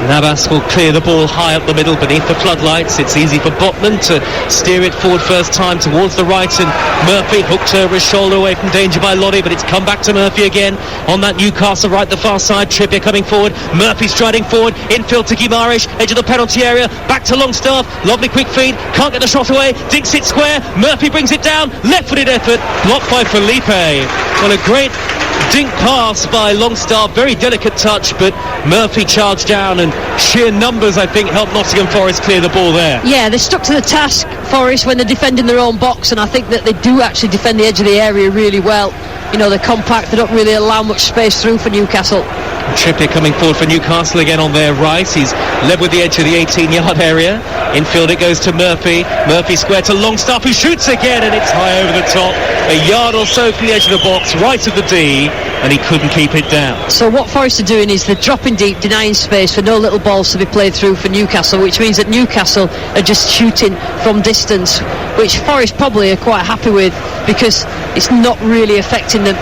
[SPEAKER 1] Navas will clear the ball high up the middle beneath the floodlights. It's easy for Botman to steer it forward first time towards the right, and Murphy hooked over his shoulder away from danger by Loddy, but it's come back to Murphy again on that Newcastle right, the far side. Trippier coming forward, Murphy striding forward, infield to Guimaraes, edge of the penalty area, back to Longstaff, lovely quick feed, can't get the shot away, dinks it square, Murphy brings it down, left-footed effort, blocked by Felipe. Well, a great dink pass by Longstaff, very delicate touch, but Murphy charged down, and sheer numbers, I think, helped Nottingham Forest clear the ball there.
[SPEAKER 2] Yeah, they stuck to the task, Forest, when they're defending their own box, and I think that they do actually defend the edge of the area really well. You know, they're compact, they don't really allow much space through for Newcastle.
[SPEAKER 1] Trippier coming forward for Newcastle again on their right. He's led with the edge of the 18-yard area. Infield it goes to Murphy. Murphy square to Longstaff, who shoots again, and it's high over the top. A yard or so from the edge of the box, right of the D, and he couldn't keep it down.
[SPEAKER 2] So what Forest are doing is they're dropping deep, denying space for no little balls to be played through for Newcastle, which means that Newcastle are just shooting from distance, which Forest probably are quite happy with, because it's not really affecting them.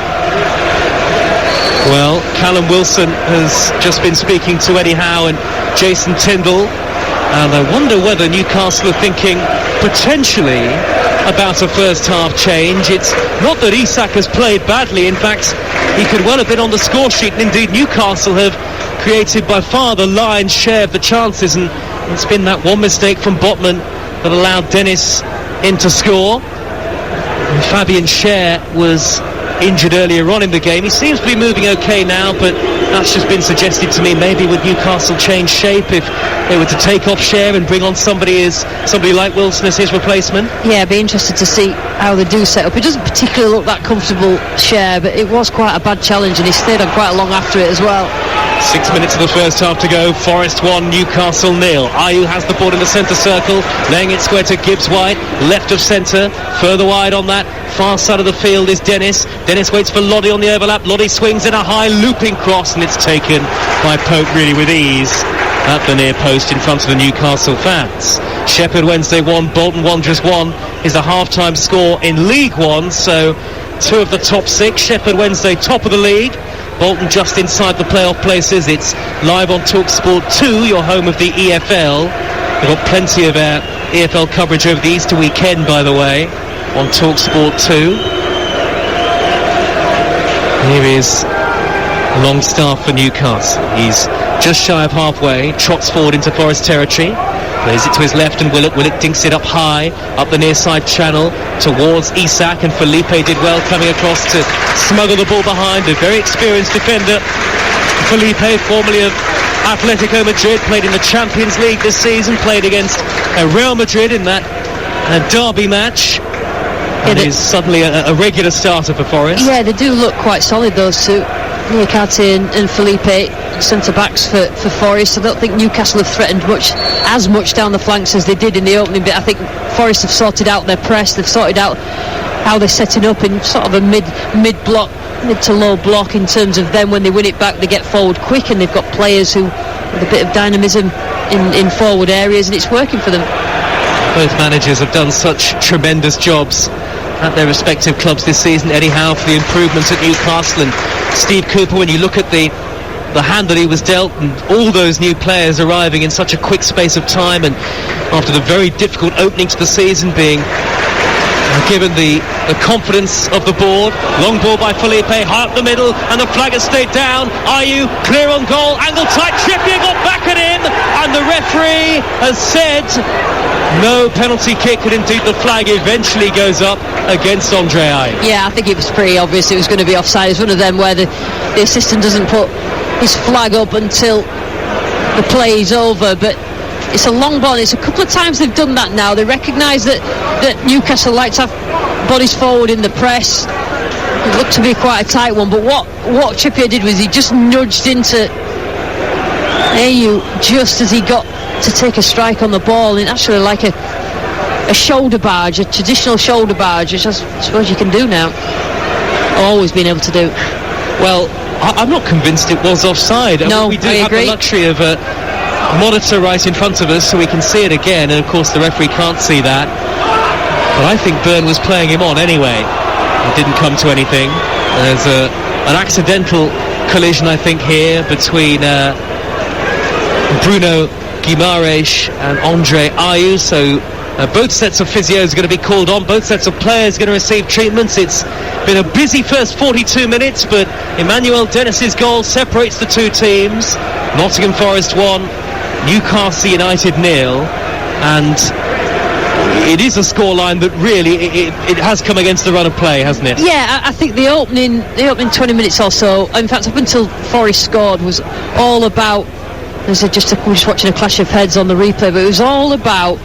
[SPEAKER 1] Well, Callum Wilson has just been speaking to Eddie Howe and Jason Tyndall, and I wonder whether Newcastle are thinking potentially about a first half change. It's not that Isak has played badly, in fact he could well have been on the score sheet, and indeed Newcastle have created by far the lion's share of the chances, and it's been that one mistake from Botman that allowed Dennis in to score. And Fabian Schär was injured earlier on in the game. He seems to be moving okay now, but that's just been suggested to me. Maybe would Newcastle change shape if they were to take off Schär and bring on somebody like Wilson as his replacement?
[SPEAKER 2] Yeah, I'd be interested to see how they do set up. It doesn't particularly look that comfortable, Schär, but it was quite a bad challenge, and he stayed on quite long after it as well.
[SPEAKER 1] 6 minutes of the first half to go. Forest 1, Newcastle 0. Ayew has the ball in the centre circle, laying it square to Gibbs White, left of centre. Further wide on that far side of the field is Dennis. Dennis waits for Loddy on the overlap. Loddy swings in a high looping cross, and it's taken by Pope really with ease at the near post in front of the Newcastle fans. Sheffield Wednesday 1, Bolton Wanderers 1 is the half-time score in League One, so 2 of the top 6. Sheffield Wednesday top of the league, Bolton just inside the playoff places. It's live on Talksport 2, your home of the EFL. We've got plenty of EFL coverage over the Easter weekend, by the way, on Talksport 2. Here is Longstaff for Newcastle. He's just shy of halfway, trots forward into Forest territory, plays it to his left, and Willock dinks it up high, up the near side channel towards Isak, and Felipe did well coming across to smuggle the ball behind. A very experienced defender, Felipe, formerly of Atletico Madrid, played in the Champions League this season, played against Real Madrid in that derby match, and is suddenly a regular starter for Forest.
[SPEAKER 2] Yeah, they do look quite solid, those two, Niakate and Felipe, centre-backs for Forest. I don't think Newcastle have threatened as much down the flanks as they did in the opening bit. I think Forest have sorted out their press, they've sorted out how they're setting up in sort of a mid to low block in terms of them. When they win it back, they get forward quick, and they've got players who with a bit of dynamism in forward areas, and it's working for them.
[SPEAKER 1] Both managers have done such tremendous jobs at their respective clubs this season. Eddie Howe for the improvements at Newcastle, and Steve Cooper, when you look at the hand that he was dealt, and all those new players arriving in such a quick space of time, and after the very difficult opening to the season, being given the confidence of the board. Long ball by Felipe, high up the middle, and the flag has stayed down. Ayew clear on goal, angle tight, Trippier got back at him, and the referee has said no penalty kick, and indeed the flag eventually goes up against Andre Ayew.
[SPEAKER 2] Yeah, I think it was pretty obvious it was going to be offside. It's one of them where the assistant doesn't put his flag up until the play is over, but it's a long ball. It's a couple of times they've done that now. They recognise that Newcastle like to have bodies forward in the press. It looked to be quite a tight one, but what Trippier did was he just nudged into Ayew just as he got to take a strike on the ball, and actually like a shoulder barge, a traditional shoulder barge, which I suppose you can do now. Always been able to do.
[SPEAKER 1] Well, I'm not convinced it was offside.
[SPEAKER 2] No,
[SPEAKER 1] we do
[SPEAKER 2] I
[SPEAKER 1] have
[SPEAKER 2] agree.
[SPEAKER 1] the luxury of a monitor right in front of us, so we can see it again, and of course the referee can't see that. But I think Byrne was playing him on anyway. It didn't come to anything. There's an accidental collision, I think, here between Bruno Guimaraes and Andre Ayew. So both sets of physios are going to be called on. Both sets of players are going to receive treatments. It's been a busy first 42 minutes, but Emmanuel Dennis's goal separates the two teams. Nottingham Forest 1, Newcastle United 0, and it is a scoreline that really it has come against the run of play, hasn't it?
[SPEAKER 2] Yeah, I think the opening 20 minutes or so, in fact up until Forest scored, was all about, we're just watching a clash of heads on the replay, but it was all about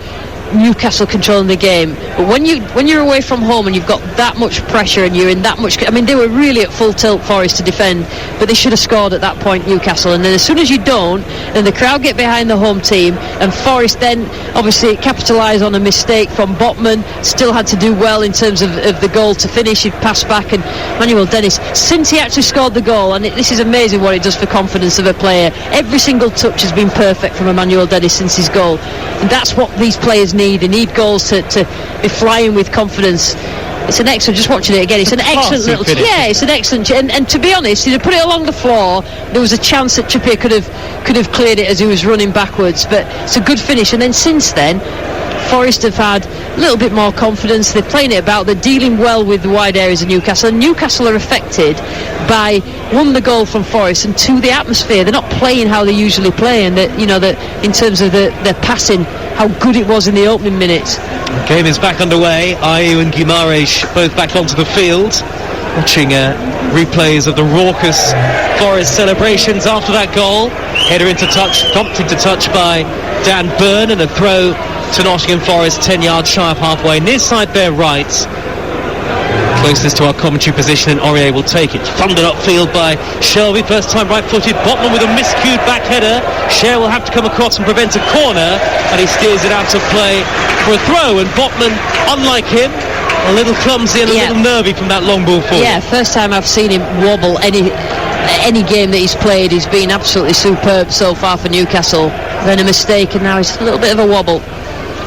[SPEAKER 2] Newcastle controlling the game. But when you're away from home and you've got that much pressure and you're in that much, I mean, they were really at full tilt, Forest, to defend, but they should have scored at that point, Newcastle. And then as soon as you don't, then the crowd get behind the home team, and Forest then obviously capitalise on a mistake from Botman. Still had to do well in terms of the goal to finish. He'd pass back, and Emmanuel Dennis, since he actually scored the goal, and this is amazing what it does for confidence of a player, every single touch has been perfect from Emmanuel Dennis since his goal, and that's what these players need. They need goals to be flying with confidence. It's an excellent, just watching it again, it's an excellent little finish. Yeah, it's an excellent, and to be honest, he'd have put it along the floor. There was a chance that Trippier could have cleared it as he was running backwards, but it's a good finish. And then since then, Forest have had a little bit more confidence. They're playing it about, they're dealing well with the wide areas of Newcastle, and Newcastle are affected by, one, the goal from Forest, and two, the atmosphere. They're not playing how they usually play, and that, in terms of their passing, how good it was in the opening minutes.
[SPEAKER 1] The game is back underway. Ayew and Guimaraes both back onto the field, watching replays of the raucous Forest celebrations after that goal. Header into touch, thumped into touch by Dan Burn, and a throw to Nottingham Forest 10 yards shy of halfway, near side bare right, closest to our commentary position, and Aurier will take it. Thundered upfield by Shelby, first time right-footed. Botman with a miscued back header. Cher will have to come across and prevent a corner, and he steers it out of play for a throw. And Botman, unlike him, a little clumsy and a little nervy from that long ball forward.
[SPEAKER 2] Yeah, first time I've seen him wobble any game that he's played. He's been absolutely superb so far for Newcastle. Then a mistake, and now he's a little bit of a wobble.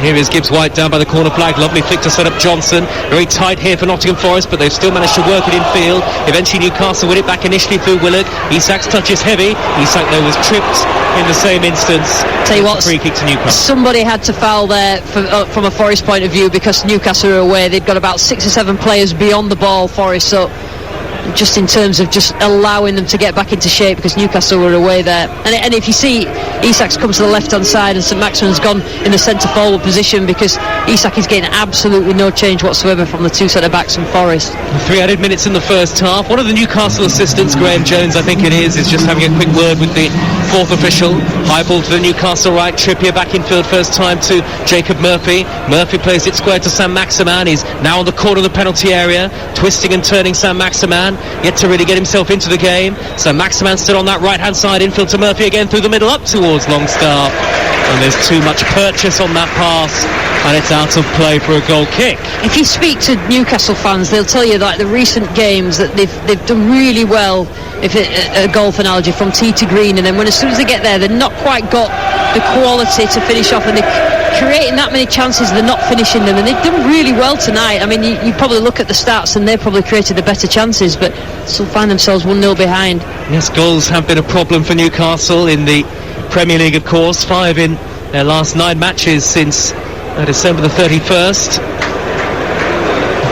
[SPEAKER 1] Here is Gibbs White down by the corner flag. Lovely flick to set up Johnson. Very tight here for Nottingham Forest, but they've still managed to work it in field. Eventually Newcastle win it back initially through Willock. Isak's touch is heavy. Isak though was tripped in the same instance.
[SPEAKER 2] Tell you what,
[SPEAKER 1] free kick to Newcastle. Somebody
[SPEAKER 2] had to foul there from a Forest point of view, because Newcastle are away. They've got about 6 or 7 players beyond the ball, Forest, so just in terms of just allowing them to get back into shape, because Newcastle were away there. And if you see, Isak's come to the left-hand side and St Maximin's gone in the centre-forward position, because Isak is getting absolutely no change whatsoever from the two centre-backs from Forest.
[SPEAKER 1] 3 added minutes in the first half. One of the Newcastle assistants, Graham Jones, I think it is just having a quick word with the fourth official. High ball to the Newcastle right. Trippier back in field first time to Jacob Murphy. Murphy plays it square to St Maximin. He's now on the corner of the penalty area, twisting and turning St Maximin. Yet to really get himself into the game. So Maximin still on that right-hand side, infield to Murphy again through the middle up towards Longstaff. And there's too much purchase on that pass, and it's out of play for a goal kick.
[SPEAKER 2] If you speak to Newcastle fans, they'll tell you that the recent games that they've done really well, if a golf analogy, from tee to green, and then as soon as they get there, they've not quite got the quality to finish off, and they're creating that many chances, they're not finishing them, and they've done really well tonight. I mean, you probably look at the stats and they've probably created the better chances, but still find themselves 1-0 behind.
[SPEAKER 1] Yes, goals have been a problem for Newcastle in the Premier League, of course. 5 in their last 9 matches since December the 31st.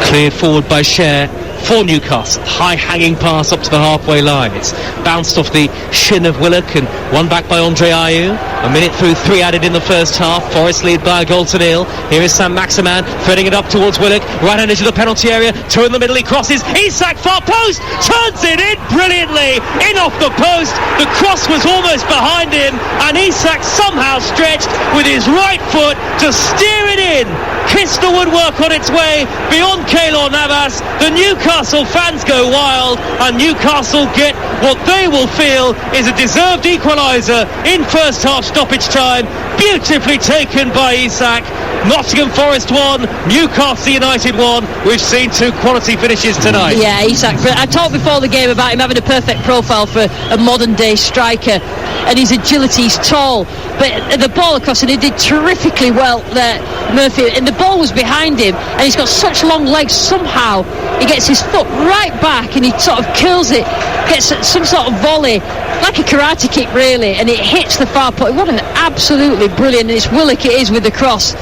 [SPEAKER 1] Cleared forward by Cher for Newcastle. High hanging pass up to the halfway line. It's bounced off the shin of Willock and won back by Andre Ayew. A minute through, 3 added in the first half. Forest lead by a goal to 0. Here is St Maximin threading it up towards Willock. Right hand into the penalty area. 2 in the middle. He crosses. Isak far post. Turns it in brilliantly. In off the post. The cross was almost behind him, and Isak somehow stretched with his right foot to steer it in. Kissed the woodwork on its way beyond Keylor Navas. The Newcastle fans go wild, and Newcastle get what they will feel is a deserved equaliser in first half stoppage time. Beautifully taken by Isak. Nottingham Forest 1, Newcastle United 1. We've seen 2 quality finishes tonight.
[SPEAKER 2] Yeah, Isak. I talked before the game about him having a perfect profile for a modern day striker, and his agility. He's tall, but the ball across, and he did terrifically well there, Murphy. And the ball was behind him, and he's got such long legs. Somehow he gets his foot right back and he sort of curls it, gets some sort of volley, like a karate kick really, and it hits the far post. What an absolutely brilliant, and it's Willock it is with the cross.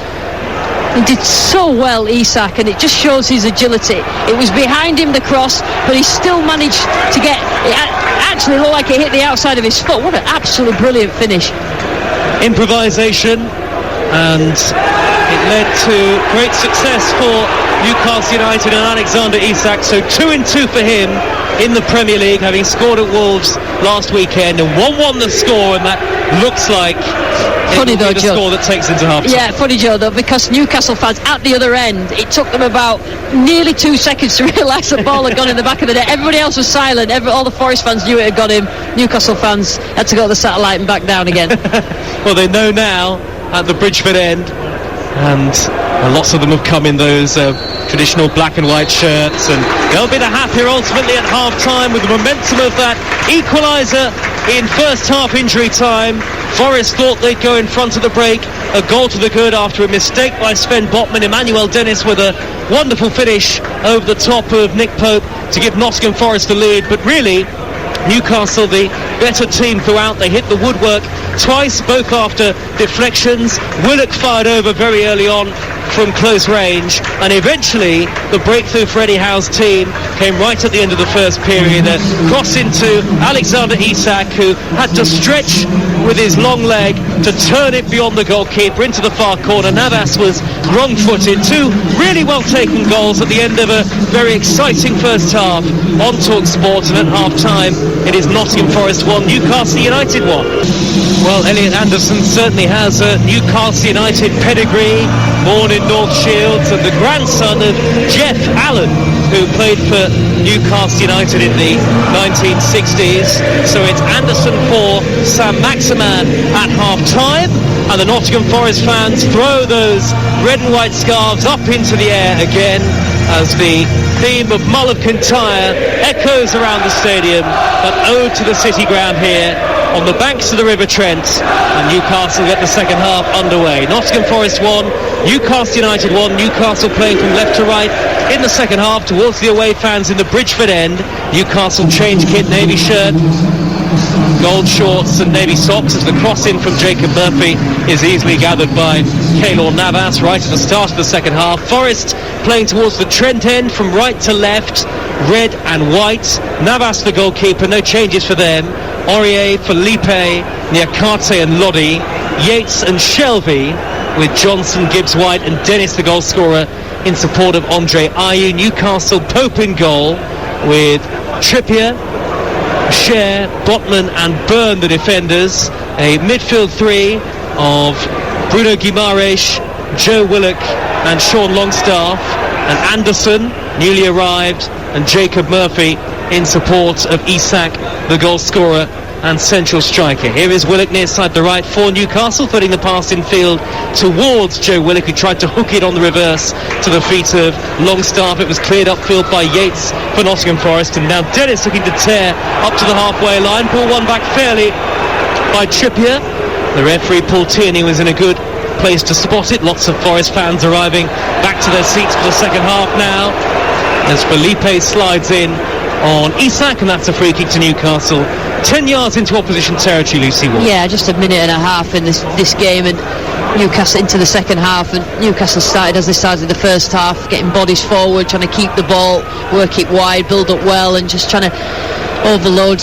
[SPEAKER 2] He did so well, Isak, and it just shows his agility. It was behind him, the cross, but he still managed to get it. Actually looked like it hit the outside of his foot. What an absolutely brilliant finish.
[SPEAKER 1] Improvisation, and it led to great success for Newcastle United and Alexander Isak. So 2-2 for him in the Premier League, having scored at Wolves last weekend, and 1-1 the score, and that looks like
[SPEAKER 2] funny though,
[SPEAKER 1] the score that takes into half time.
[SPEAKER 2] Yeah, funny Joe, though, because Newcastle fans at the other end, it took them about nearly 2 seconds to realise the ball had gone in the back of the net. Everybody else was silent. All the Forest fans knew it had got him. Newcastle fans had to go to the satellite and back down again.
[SPEAKER 1] Well, they know now at the Bridgeford end, and lots of them have come in those traditional black and white shirts, and they'll be the happier ultimately at half time with the momentum of that equaliser in first half injury time. Forest thought they'd go in front of the break, a goal to the good after a mistake by Sven Botman. Emmanuel Dennis with a wonderful finish over the top of Nick Pope to give Nottingham Forest the lead, but really Newcastle the better team throughout. They hit the woodwork twice, both after deflections. Willock fired over very early on from close range, and eventually the breakthrough for Eddie Howe's team came right at the end of the first period. A cross into Alexander Isak, who had to stretch with his long leg to turn it beyond the goalkeeper into the far corner. Navas was wrong-footed. 2 really well-taken goals at the end of a very exciting first half on Talksport, and at half-time it is Nottingham Forest 1, Newcastle United 1. Well, Elliot Anderson certainly has a Newcastle United pedigree, born in North Shields, and the grandson of Jeff Allen, who played for Newcastle United in the 1960s. So it's Anderson for Sam Maximan at half-time, and the Nottingham Forest fans throw those red and white scarves up into the air again as the theme of Mull of Kintyre echoes around the stadium, an ode to the city ground here on the banks of the River Trent, and Newcastle get the second half underway. Nottingham Forest 1, Newcastle United 1, Newcastle playing from left to right in the second half towards the away fans in the Bridgeford end. Newcastle change kit, navy shirt, gold shorts and navy socks, as the cross in from Jacob Murphy is easily gathered by Keylor Navas right at the start of the second half. Forest playing towards the Trent end from right to left, red and white. Navas the goalkeeper, no changes for them. Aurier, Felipe, Niakate and Lodi, Yates and Shelby, with Johnson, Gibbs-White and Dennis the goal scorer in support of Andre Ayew. Newcastle Pope in goal, with Trippier, Cher, Botman and Byrne the defenders. A midfield 3 of Bruno Guimaraes, Joe Willock and Sean Longstaff, and Anderson, newly arrived, and Jacob Murphy in support of Isak, the goal scorer and central striker. Here is Willock near side the right for Newcastle, putting the pass in field towards Joe Willock, who tried to hook it on the reverse to the feet of Longstaff. It was cleared upfield by Yates for Nottingham Forest, and now Dennis looking to tear up to the halfway line. Ball won back fairly by Trippier. The referee Paul Tierney was in a good place to spot it. Lots of Forest fans arriving back to their seats for the second half now, as Felipe slides in on Isak, and that's a free kick to Newcastle. 10 yards into opposition territory, Lucy Ward.
[SPEAKER 2] Yeah, just a minute and a half in this game, and Newcastle into the second half, and Newcastle started as they started the first half, getting bodies forward, trying to keep the ball, work it wide, build up well, and just trying to overload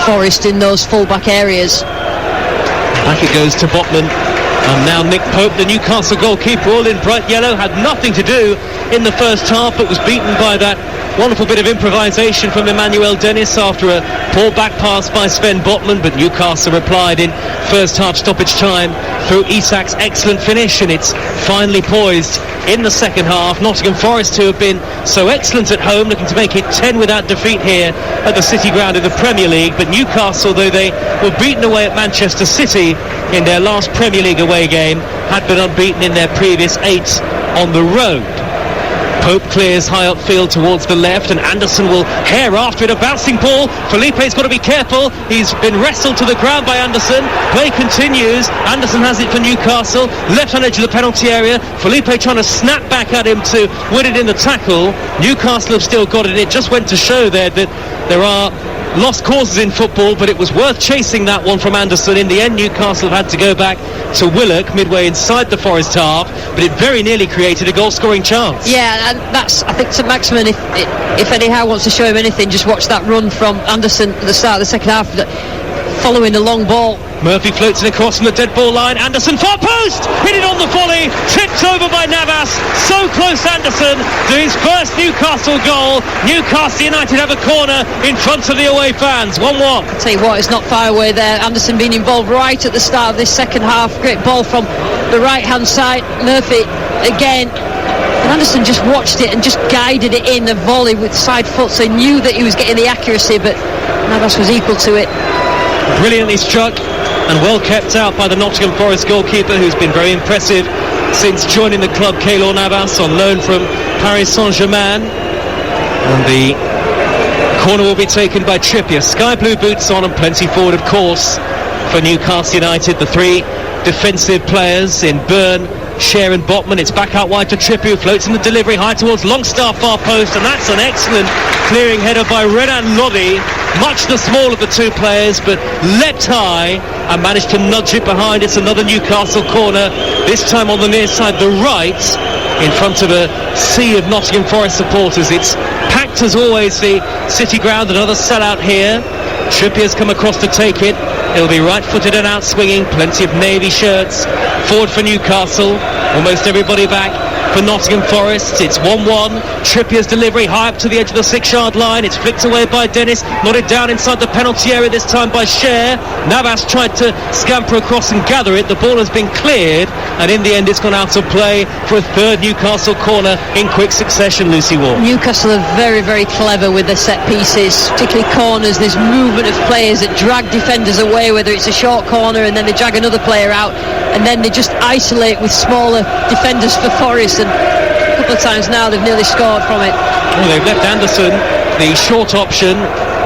[SPEAKER 2] Forest in those full-back areas.
[SPEAKER 1] Back it goes to Botman. And now Nick Pope, the Newcastle goalkeeper, all in bright yellow, had nothing to do in the first half, but was beaten by that wonderful bit of improvisation from Emmanuel Dennis after a poor back pass by Sven Botman, but Newcastle replied in first half stoppage time through Isak's excellent finish, and it's finally poised in the second half. Nottingham Forest, who have been so excellent at home, looking to make it 10 without defeat here at the City Ground in the Premier League, but Newcastle, though they were beaten away at Manchester City in their last Premier League away game, had been unbeaten in their previous 8 on the road. Pope clears high upfield towards the left, and Anderson will hair after it. A bouncing ball. Felipe's got to be careful. He's been wrestled to the ground by Anderson. Play continues. Anderson has it for Newcastle. Left-hand edge of the penalty area. Felipe trying to snap back at him to win it in the tackle. Newcastle have still got it. It just went to show there that there are lost causes in football, but it was worth chasing that one from Anderson. In the end, Newcastle have had to go back to Willock midway inside the Forest half, but it very nearly created a goal-scoring chance.
[SPEAKER 2] Yeah, and that's, I think, St Maximin, if Eddie Howe wants to show him anything, just watch that run from Anderson at the start of the second half, following the long ball.
[SPEAKER 1] Murphy floats it across from the dead ball line. Anderson, far post! Hit it on the volley, tipped over by Navas. So close, Anderson, to his first Newcastle goal. Newcastle United have a corner in front of the away fans. 1-1.
[SPEAKER 2] I'll tell you what, it's not far away there. Anderson being involved right at the start of this second half. Great ball from the right-hand side. Murphy again. And Anderson just watched it and just guided it in the volley with side foot, so he knew that he was getting the accuracy, but Navas was equal to it.
[SPEAKER 1] Brilliantly struck and well kept out by the Nottingham Forest goalkeeper, who's been very impressive since joining the club, Keylor Navas, on loan from Paris Saint-Germain. And the corner will be taken by Trippier. Sky blue boots on and plenty forward, of course, for Newcastle United. The three defensive players in Byrne, Cher and Botman. It's back out wide to Trippier, who floats in the delivery high towards Longstaff far post, and that's an excellent clearing header by Renan Lodi. Much the smaller of the two players, but leapt high and managed to nudge it behind. It's another Newcastle corner, this time on the near side, the right, in front of a sea of Nottingham Forest supporters. It's packed as always, the City ground. Another sellout here. Trippier's come across to take it. He'll be right-footed and out-swinging. Plenty of navy shirts forward for Newcastle. Almost everybody back for Nottingham Forest. It's 1-1. Trippier's delivery high up to the edge of the 6-yard line. It's flicked away by Dennis. Nodded down inside the penalty area, this time by Cher. Navas tried to scamper across and gather it. The ball has been cleared, and in the end it's gone out of play for a third Newcastle corner in quick succession. Lucy Ward.
[SPEAKER 2] Newcastle are very, very clever with their set pieces, particularly corners. There's movement of players that drag defenders away, whether it's a short corner and then they drag another player out, and then they just isolate with smaller defenders for Forest, and a couple of times now they've nearly scored from it.
[SPEAKER 1] Well, they've left Anderson the short option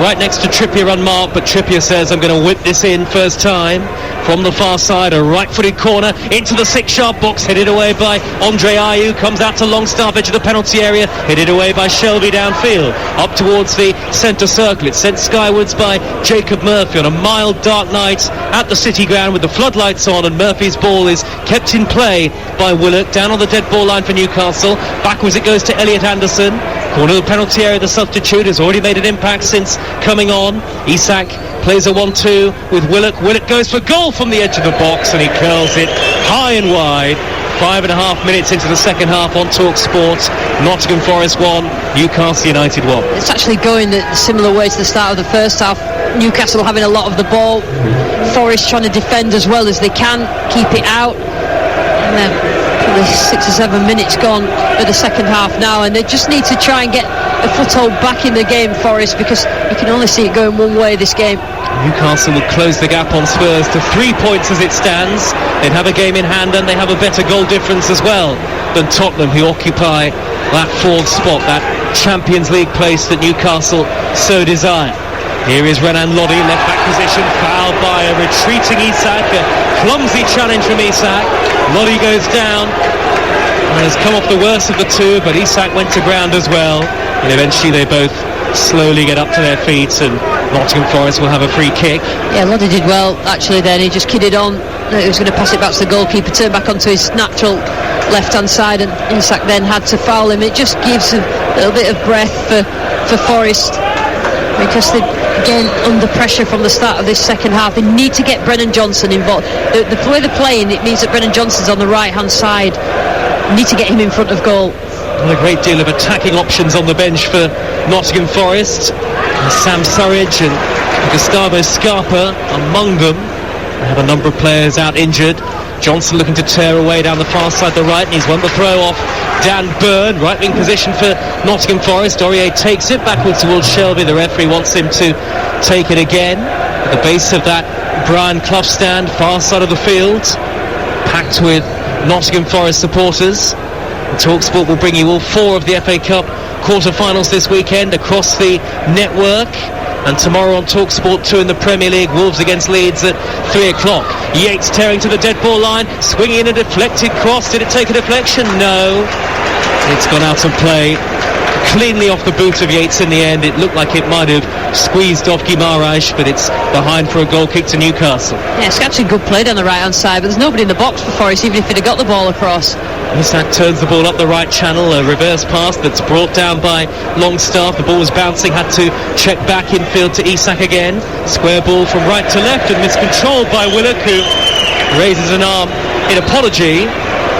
[SPEAKER 1] right next to Trippier unmarked, but Trippier says, I'm going to whip this in first time from the far side. A right-footed corner into the 6-yard box, headed away by Andre Ayew. Comes out to Longstaff, edge of the penalty area, headed away by Shelby downfield, up towards the centre circle. It's sent skywards by Jacob Murphy on a mild dark night at the City ground with the floodlights on, and Murphy's ball is kept in play by Willock, down on the dead ball line for Newcastle. Backwards it goes to Elliot Anderson. Corner of the penalty area, the substitute has already made an impact since coming on. Isak plays a 1-2 with Willock. Willock goes for goal from the edge of the box, and he curls it high and wide. 5.5 minutes into the second half on Talksport. Nottingham Forest 1, Newcastle United 1.
[SPEAKER 2] It's actually going the similar way to the start of the first half. Newcastle having a lot of the ball. Forest trying to defend as well as they can, keep it out. And then probably 6 or 7 minutes gone for the second half now, and they just need to try and get a foothold back in the game, Forest, because you can only see it going one way this game.
[SPEAKER 1] Newcastle will close the gap on Spurs to 3 points as it stands. They'd have a game in hand, and they have a better goal difference as well than Tottenham, who occupy that fourth spot, that Champions League place that Newcastle so desire. Here is Renan Lodi, left back position, fouled by a retreating Isak. A clumsy challenge from Isak. Lodi goes down and has come off the worst of the two, but Isak went to ground as well, and eventually they both slowly get up to their feet, and Nottingham Forest will have a free kick.
[SPEAKER 2] Yeah, Lodi did well actually then. He just kidded on. He was going to pass it back to the goalkeeper, turn back onto his natural left hand side, and Isak then had to foul him. It just gives a little bit of breath for Forest, because they again under pressure from the start of this second half. They need to get Brennan Johnson involved. The way they're playing, it means that Brennan Johnson's on the right hand side. Need to get him in front of goal.
[SPEAKER 1] Not a great deal of attacking options on the bench for Nottingham Forest. And Sam Surridge and Gustavo Scarpa among them. They have a number of players out injured. Johnson looking to tear away down the far side, the right, and he's won the throw off Dan Byrne. Right wing position for Nottingham Forest. Aurier takes it backwards towards Shelby. The referee wants him to take it again. At the base of that Brian Clough stand, far side of the field, packed with Nottingham Forest supporters. Talksport will bring you all 4 of the FA Cup quarter-finals this weekend across the network. And tomorrow on Talksport 2 in the Premier League, Wolves against Leeds at 3 o'clock. Yates tearing to the dead ball line, swinging in a deflected cross. Did it take a deflection? No. It's gone out of play. Cleanly off the boot of Yates in the end. It looked like it might have squeezed off Guimaraes, but it's behind for a goal kick to Newcastle.
[SPEAKER 2] Yeah, it's actually good play down the right-hand side, but there's nobody in the box for Forest, even if he'd have got the ball across.
[SPEAKER 1] Isak turns the ball up the right channel, a reverse pass that's brought down by Longstaff. The ball was bouncing, had to check back infield to Isak again. Square ball from right to left and miscontrolled by Willock, who raises an arm in apology,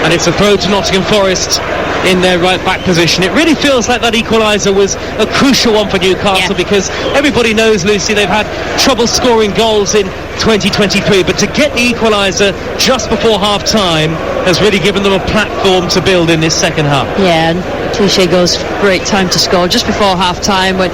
[SPEAKER 1] and it's a throw to Nottingham Forest in their right back position. It really feels like that equaliser was a crucial one for Newcastle, because everybody knows, Lucy, they've had trouble scoring goals in 2023, but to get the equaliser just before half time has really given them a platform to build in this second half.
[SPEAKER 2] Yeah, and Cliche goes great time to score just before half time, when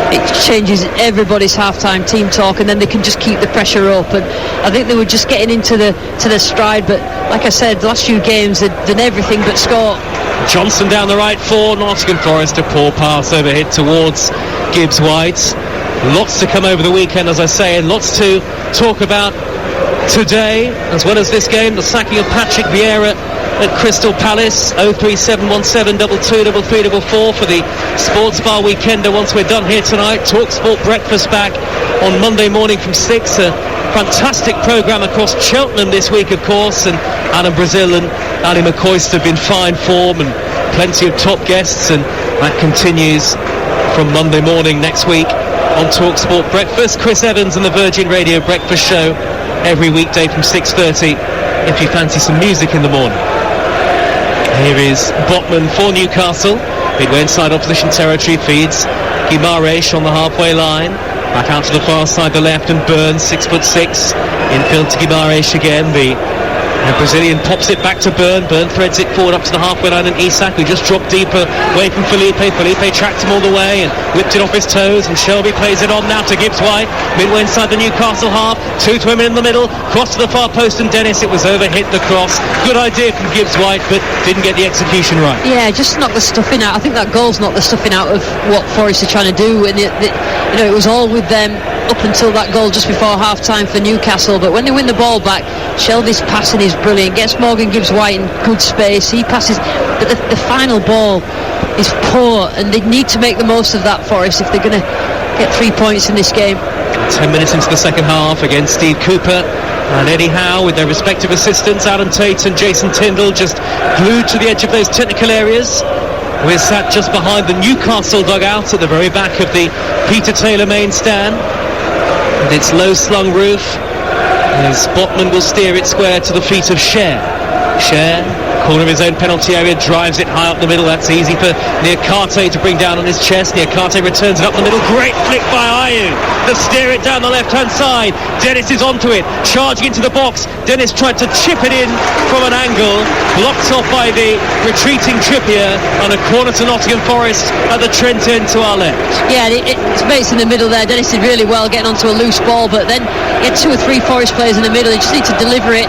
[SPEAKER 2] it changes everybody's half-time team talk, and then they can just keep the pressure up. And I think they were just getting into the stride, but like I said, the last few games they've done everything but score.
[SPEAKER 1] Johnson down the right for Nottingham Forest, a poor pass overhead towards Gibbs White. Lots to come over the weekend, as I say, and lots to talk about today, as well as this game. The sacking of Patrick Vieira at Crystal Palace. 03717 223344 for the Sports Bar Weekender once we're done here tonight. Talksport breakfast back on Monday morning from 6. A fantastic programme across Cheltenham this week, of course, and Adam Brazil and Ali McCoist have been fine form, and plenty of top guests, and that continues from Monday morning next week on Talksport Breakfast. Chris Evans and the Virgin Radio Breakfast Show every weekday from 6:30 if you fancy some music in the morning. Here is Botman for Newcastle. Midway inside opposition territory, feeds Guimaraes on the halfway line. Back out to the far side, the left, and Burns, 6'6". Infield to Guimaraes again. The Brazilian pops it back to Burn. Burn threads it forward up to the halfway line, and Isak, who just dropped deeper away from Felipe. Felipe tracked him all the way and whipped it off his toes, and Shelby plays it on now to Gibbs White. Midway inside the Newcastle half. 2 to him in the middle. Cross to the far post, and Dennis, it was overhit the cross. Good idea from Gibbs White, but didn't get the execution right.
[SPEAKER 2] Yeah, just knocked the stuffing out. I think that goal's knocked the stuffing out of what Forest are trying to do, and it was all with them up until that goal just before half time for Newcastle. But when they win the ball back, Shelby's passing is brilliant, gets Morgan Gibbs White in good space, he passes, but the final ball is poor, and they need to make the most of that, Forest, if they're going to get 3 points in this game.
[SPEAKER 1] 10 minutes into the second half, again Steve Cooper and Eddie Howe with their respective assistants, Adam Tate and Jason Tyndall, just glued to the edge of those technical areas. We're sat just behind the Newcastle dugout at the very back of the Peter Taylor main stand, and its low slung roof, as Botman will steer it square to the feet of Cher, corner of his own penalty area, drives it high up the middle. That's easy for Niakate to bring down on his chest. Niakate returns it up the middle. Great flick by Ayew to steer it down the left hand side. Dennis is onto it, charging into the box. Dennis tried to chip it in from an angle, blocked off by the retreating Trippier, and a corner to Nottingham Forest at the Trent end to our left.
[SPEAKER 2] Yeah, it's based in the middle there. Dennis did really well getting onto a loose ball, but then he had 2 or 3 Forest players in the middle. They just need to deliver it.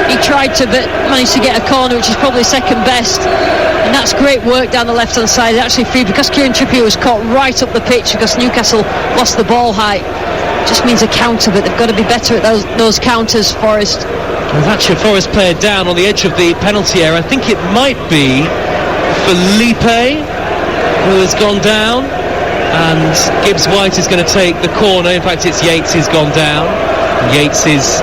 [SPEAKER 2] He tried to, but managed to get a corner, which is probably second best, and that's great work down the left hand side. It actually freed, because Kieran Trippier was caught right up the pitch because Newcastle lost the ball height. Just means a counter, but they've got to be better at those counters, Forest.
[SPEAKER 1] There's actually a Forest player down on the edge of the penalty area. I think it might be Felipe who has gone down, and Gibbs White is going to take the corner. In fact, it's Yates who's gone down. Yates is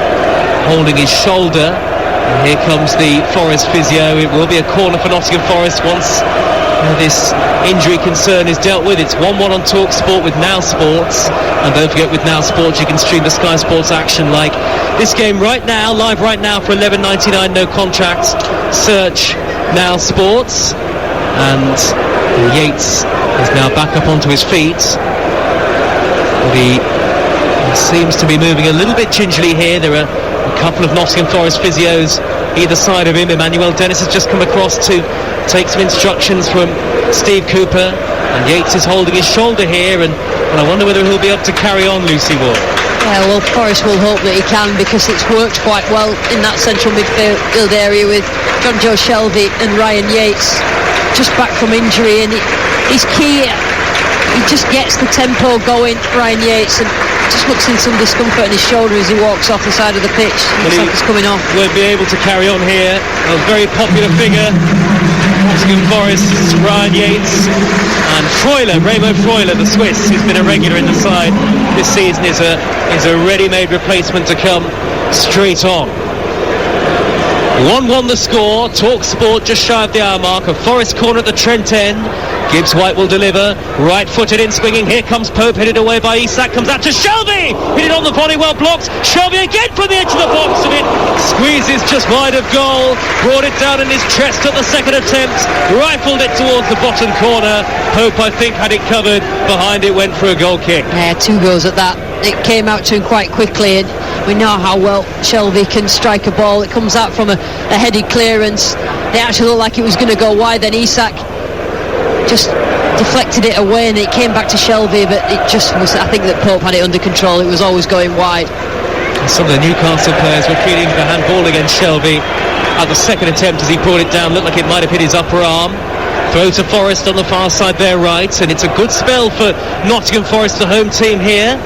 [SPEAKER 1] holding his shoulder, and here comes the Forest physio. It will be a corner for Nottingham Forest once this injury concern is dealt with. It's 1-1 on Talksport with Now Sports, and don't forget, with Now Sports you can stream the Sky Sports action like this game right now, live right now for $11.99, no contract. Search Now Sports, and Yates is now back up onto his feet, but he seems to be moving a little bit gingerly here. There are a couple of Nottingham Forest physios either side of him. Emmanuel Dennis has just come across to take some instructions from Steve Cooper, and Yates is holding his shoulder here, and I wonder whether he'll be able to carry on, Lucy Ward.
[SPEAKER 2] Yeah, well, Forrest will hope that he can, because it's worked quite well in that central midfield area with John Joe Shelvey and Ryan Yates just back from injury, and he's key. He just gets the tempo going, Ryan Yates, and just looks in some discomfort in his shoulder as he walks off the side of the pitch. Looks like it's coming off.
[SPEAKER 1] Won't be able to carry on here. A very popular figure, Nottingham Forest's Ryan Yates, and Raymond Freuler, the Swiss, who's been a regular in the side this season, is a ready-made replacement to come straight on. 1-1 the score. Talksport just shy of the hour mark. A Forest corner at the Trent end. Gibbs White will deliver. Right-footed in swinging. Here comes Pope, headed away by Isak. Comes out to Shelvey. Hit it on the volley, well blocked. Shelvey again from the edge of the box, and it squeezes just wide of goal. Brought it down in his chest at the second attempt. Rifled it towards the bottom corner. Pope, I think, had it covered. Behind it went for a goal kick.
[SPEAKER 2] Yeah, 2 goals at that. It came out to him quite quickly, and we know how well Shelvey can strike a ball. It comes out from a headed clearance. It actually looked like it was going to go wide, then Isak just deflected it away, and it came back to Shelvey, but it just was, I think that Pope had it under control. It was always going wide.
[SPEAKER 1] Some of the Newcastle players were pleading for handball against Shelvey at the second attempt as he brought it down. Looked like it might have hit his upper arm. Throw to Forest on the far side there, right, and it's a good spell for Nottingham Forest, the home team here.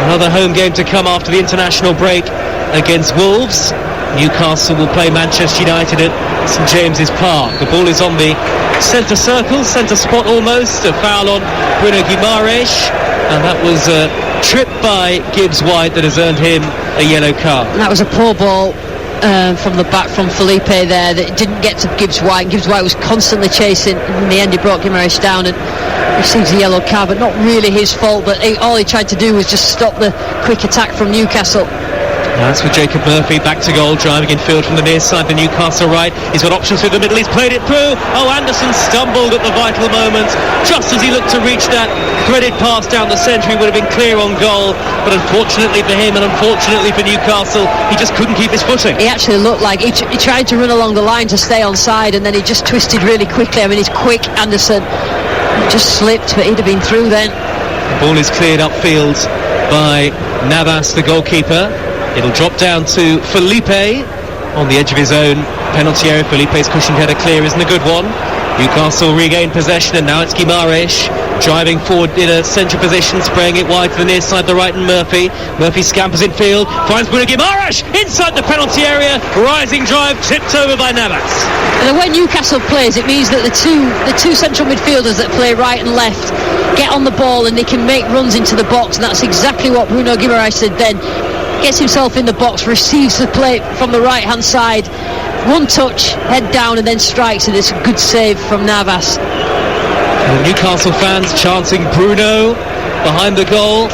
[SPEAKER 1] Another home game to come after the international break against Wolves. Newcastle will play Manchester United at St James's Park. The ball is on the centre circle, centre spot almost. A foul on Bruno Guimaraes, and that was a trip by Gibbs White that has earned him a yellow card.
[SPEAKER 2] And that was a poor ball from the back from Felipe there that didn't get to Gibbs White. Gibbs White was constantly chasing. In the end, he brought Guimaraes down and receives a yellow card, but not really his fault. But all he tried to do was just stop the quick attack from Newcastle.
[SPEAKER 1] That's for Jacob Murphy, back to goal, driving in field from the near side, the Newcastle right. He's got options through the middle, he's played it through. Oh, Anderson stumbled at the vital moment. Just as he looked to reach that threaded pass down the centre, he would have been clear on goal. But unfortunately for him, and unfortunately for Newcastle, he just couldn't keep his footing.
[SPEAKER 2] He actually looked like he tried to run along the line to stay onside, and then he just twisted really quickly. I mean, he's quick, Anderson. He just slipped, but he'd have been through then.
[SPEAKER 1] The ball is cleared upfield by Navas, the goalkeeper. It'll drop down to Felipe on the edge of his own penalty area. Felipe's cushioned header clear isn't a good one. Newcastle regain possession, and now it's Guimaraes driving forward in a central position, spraying it wide to the near side, the right, and Murphy scampers in field, finds Bruno Guimaraes inside the penalty area. Rising drive, tipped over by Navas.
[SPEAKER 2] And when Newcastle plays, it means that the two central midfielders that play right and left get on the ball, and they can make runs into the box, and that's exactly what Bruno Guimaraes did then. Gets himself in the box, receives the play from the right hand side, one touch, head down, and then strikes, and it's a good save from Navas.
[SPEAKER 1] And Newcastle fans chanting Bruno behind the goal,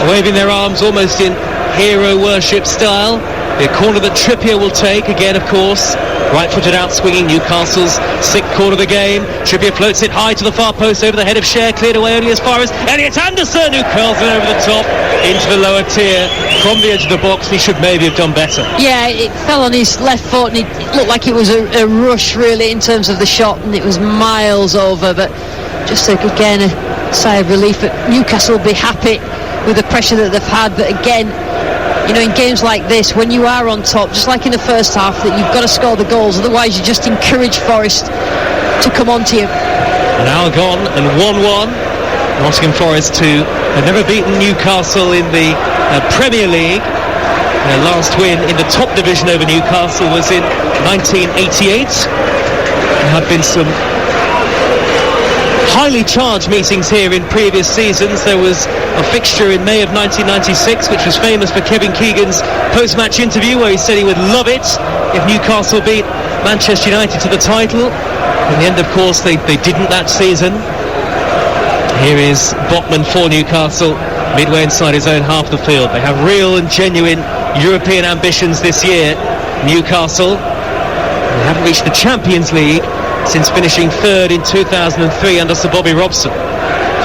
[SPEAKER 1] waving their arms almost in hero worship style. The corner that Trippier will take again, of course. Right-footed out swinging, Newcastle's sixth corner of the game. Trippier floats it high to the far post over the head of Cher, cleared away only as far as Elliot Anderson, who curls it over the top into the lower tier from the edge of the box. He should maybe have done better. Yeah,
[SPEAKER 2] it fell on his left foot, and it looked like it was a rush really in terms of the shot, and it was miles over. But just again a sigh of relief. But Newcastle will be happy with the pressure that they've had. But again, you know, in games like this, when you are on top, just like in the first half, that you've got to score the goals, otherwise you just encourage Forest to come on to you.
[SPEAKER 1] An hour gone and 1-1. Nottingham Forest have never beaten Newcastle in the Premier League. Their last win in the top division over Newcastle was in 1988. There have been some highly charged meetings here in previous seasons. There was a fixture in May of 1996 which was famous for Kevin Keegan's post-match interview, where he said he would love it if Newcastle beat Manchester United to the title. In the end, of course, they didn't that season. Here is Botman for Newcastle, midway inside his own half of the field. They have real and genuine European ambitions this year, Newcastle. They haven't reached the Champions League since finishing third in 2003 under Sir Bobby Robson.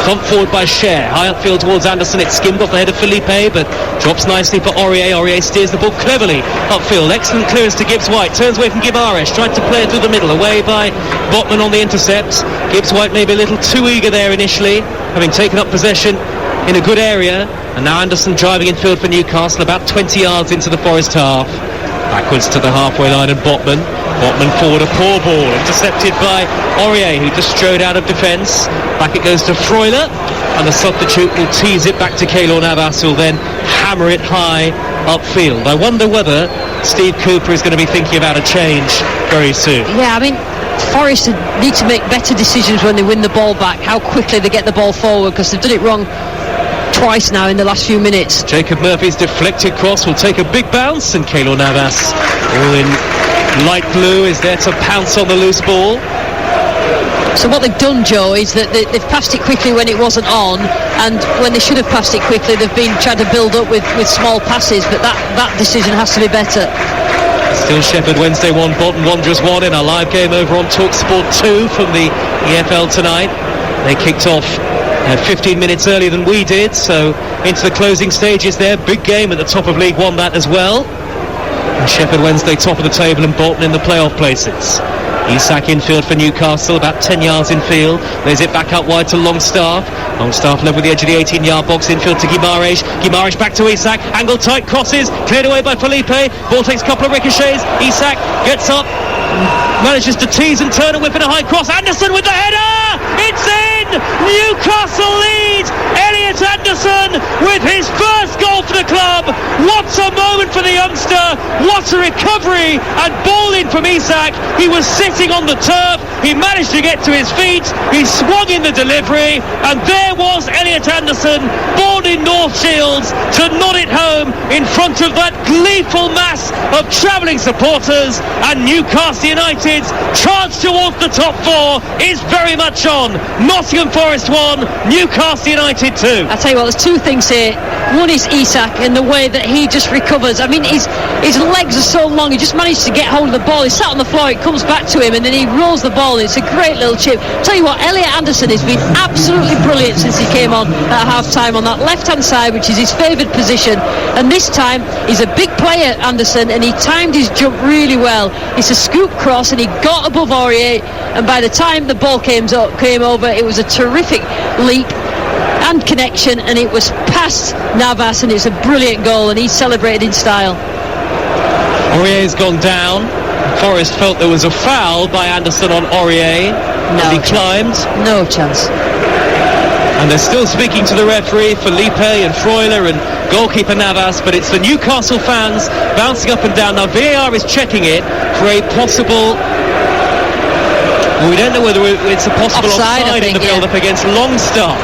[SPEAKER 1] Thumped forward by Cher. High upfield towards Anderson. It's skimmed off the head of Felipe, but drops nicely for Aurier. Aurier steers the ball cleverly upfield. Excellent clearance to Gibbs-White. Turns away from Guimaraes. Tried to play it through the middle. Away by Botman on the intercept. Gibbs-White maybe a little too eager there initially, having taken up possession in a good area. And now Anderson driving in field for Newcastle, about 20 yards into the Forest half. Backwards to the halfway line and Botman forward, a poor ball, intercepted by Aurier, who just strode out of defence. Back it goes to Freuler, and the substitute will tease it back to Keylor Navas, who'll then hammer it high upfield. I wonder whether Steve Cooper is going to be thinking about a change very soon.
[SPEAKER 2] Yeah, I mean, Forest need to make better decisions when they win the ball back, how quickly they get the ball forward, because they've done it wrong twice now in the last few minutes.
[SPEAKER 1] Jacob Murphy's deflected cross will take a big bounce, and Keylor Navas, all in light blue, is there to pounce on the loose ball.
[SPEAKER 2] So what they've done, Joe, is that they've passed it quickly when it wasn't on, and when they should have passed it quickly, they've been trying to build up with small passes, but that decision has to be better.
[SPEAKER 1] Still Sheffield Wednesday 1, Bolton Wanderers 1 in our live game over on Talksport 2 from the EFL tonight. They kicked off 15 minutes earlier than we did, so into the closing stages there. Big game at the top of League One, that as well. And Sheffield Wednesday top of the table and Bolton in the playoff places. Isak infield for Newcastle, about 10 yards infield. There's it back out wide to Longstaff. Longstaff level with the edge of the 18-yard box, infield to Guimaraes. Guimaraes back to Isak. Angle tight, crosses, cleared away by Felipe. Ball takes a couple of ricochets. Isak gets up, manages to tease and turn and whip in a high cross. Anderson with the header! It's in! Newcastle lead! Elliot Anderson with his first goal for the club. What a moment for the youngster! What a recovery and ball in from Isak. He was sitting on the turf. He managed to get to his feet. He swung in the delivery, and there was Elliot Anderson, born in North Shields, to nod it home in front of that gleeful mass of travelling supporters. And Newcastle United's charge towards the top four is very much on. Nottingham Forest 1, Newcastle United 2.
[SPEAKER 2] I tell you what, there's two things here. One is Isak and the way that he just recovers. I mean, his legs are so long, he just managed to get hold of the ball. He sat on the floor, it comes back to him, and then he rolls the ball. It's a great little chip. Tell you what, Elliot Anderson has been absolutely brilliant since he came on at half-time on that left-hand side, which is his favoured position. And this time, he's a big player, Anderson, and he timed his jump really well. It's a scoop cross, and he got above Aurier, and by the time the ball came over, it was a terrific leap and connection, and it was past Navas, and it's a brilliant goal, and he celebrated in style.
[SPEAKER 1] Aurier's gone down. Forest felt there was a foul by Anderson on Aurier, and he climbed.
[SPEAKER 2] No chance.
[SPEAKER 1] And they're still speaking to the referee, Felipe and Freuler and goalkeeper Navas, but it's the Newcastle fans bouncing up and down. Now VAR is checking it for a possible... We don't know whether it's a possible offside in the build-up against Longstaff.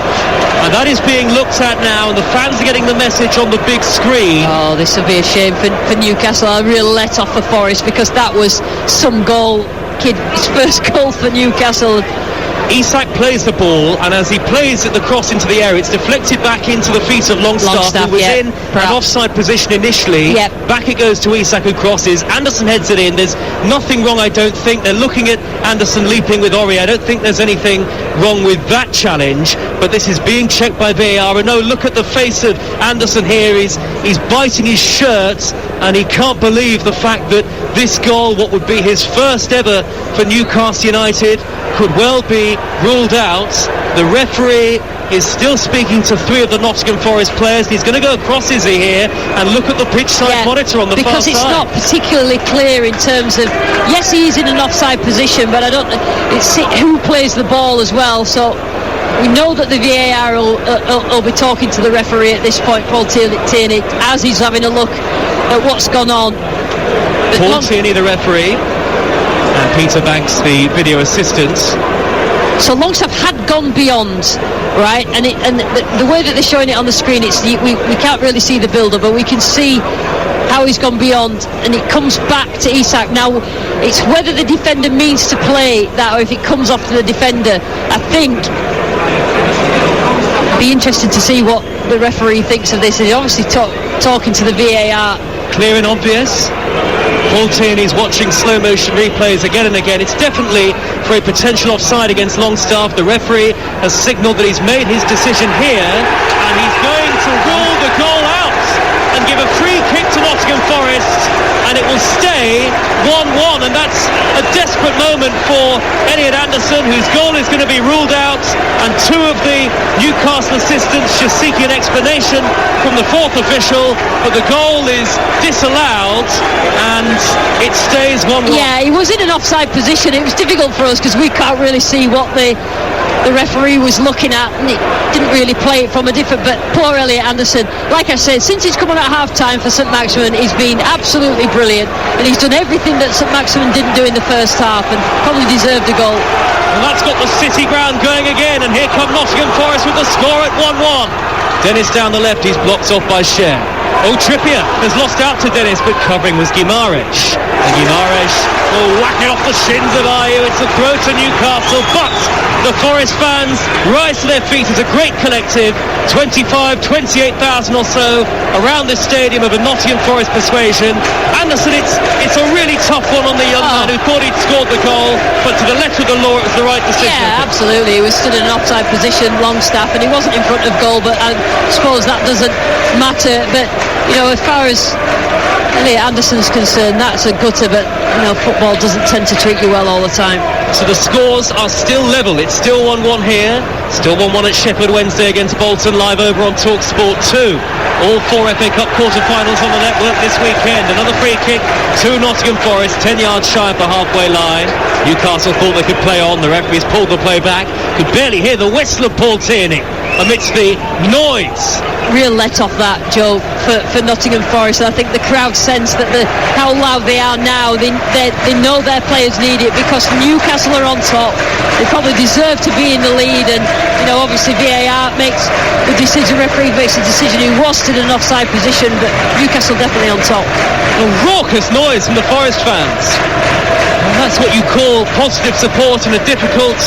[SPEAKER 1] And that is being looked at now, and the fans are getting the message on the big screen.
[SPEAKER 2] Oh, this will be a shame for Newcastle. A real let-off for Forest, because that was some goal. His first goal for Newcastle.
[SPEAKER 1] Isak plays the ball, and as he plays it, the cross into the air, it's deflected back into the feet of Longstaff, who was in an offside position initially. Back it goes to Isak, who crosses. Anderson heads it in. There's nothing wrong, I don't think. They're looking at Anderson leaping with Aurier. I don't think there's anything wrong with that challenge, but this is being checked by VAR. And no, look at the face of Anderson here. He's biting his shirt, and he can't believe the fact that this goal, what would be his first ever for Newcastle United, could well be ruled out. The referee is still speaking to three of the Nottingham Forest players. He's going to go across, is he, here, and look at the pitch side monitor on the far side.
[SPEAKER 2] Because it's not particularly clear in terms of, yes, he's in an offside position, but I don't know it's who plays the ball as well. So we know that the VAR will be talking to the referee at this point, Paul Tierney, as he's having a look at what's gone on.
[SPEAKER 1] Paul Tierney, the referee, and Peter Banks, the video assistant.
[SPEAKER 2] So Longstaff had gone beyond, right? And the way that they're showing it on the screen, we can't really see the builder, but we can see how he's gone beyond, and it comes back to Isak. Now, it's whether the defender means to play that or if it comes off to the defender. I think it'd be interesting to see what the referee thinks of this. He's obviously talking to the VAR.
[SPEAKER 1] Clear and obvious. Paul Paul Tierney's watching slow motion replays again and again. It's definitely for a potential offside against Longstaff. The referee has signalled that he's made his decision here, and he's going to rule the goal out and give a free kick to Nottingham Forest, and it will stay 1-1, and that's a desperate moment for Elliot Anderson, whose goal is going to be ruled out, and two of the Newcastle assistants just seeking an explanation from the fourth official, but the goal is disallowed and it stays 1-1.
[SPEAKER 2] Yeah, he was in an offside position. It was difficult for us because we can't really see what the referee was looking at, and he didn't really play it from a different, but poor Elliot Anderson, like I said, since he's come on at half time for St Maximin, he's been absolutely brilliant, and he's done everything that St Maximin didn't do in the first half, and probably deserved a goal.
[SPEAKER 1] And that's got the City ground going again, and here come Nottingham Forest with the score at 1-1. Dennis down the left, he's blocked off by Cher. Oh, Trippier has lost out to Dennis, but covering was Guimaraes. And Guimaraes will whack it off the shins of Ayew. It's a throw to Newcastle, but the Forest fans rise to their feet as a great collective. 28,000 or so around this stadium of a Nottingham Forest persuasion. Anderson, it's a really tough one on the young man who thought he'd scored the goal, but to the letter of the law, it was the right decision.
[SPEAKER 2] Yeah, absolutely. He was stood in an offside position, Longstaff, and he wasn't in front of goal, but I suppose that doesn't matter. But, you know, as far as Elliot Anderson's concerned, that's a gutter, but, you know, football doesn't tend to treat you well all the time.
[SPEAKER 1] So the scores are still level. It's still 1-1 here. Still 1-1 at Sheffield Wednesday against Bolton, live over on Talksport 2. All four FA Cup quarter-finals on the network this weekend. Another free kick to Nottingham Forest, 10 yards shy of the halfway line. Newcastle thought they could play on. The referees pulled the play back. Could barely hear the whistle of Paul Tierney amidst the noise.
[SPEAKER 2] Real let off that, Joe, for Nottingham Forest. I think the crowd sense that how loud they are now. They know their players need it because Newcastle are on top. They probably deserve to be in the lead, and, you know, obviously VAR makes the decision, referee makes the decision. He was in an offside position, but Newcastle definitely on top.
[SPEAKER 1] A raucous noise from the Forest fans. And that's what you call positive support in a difficult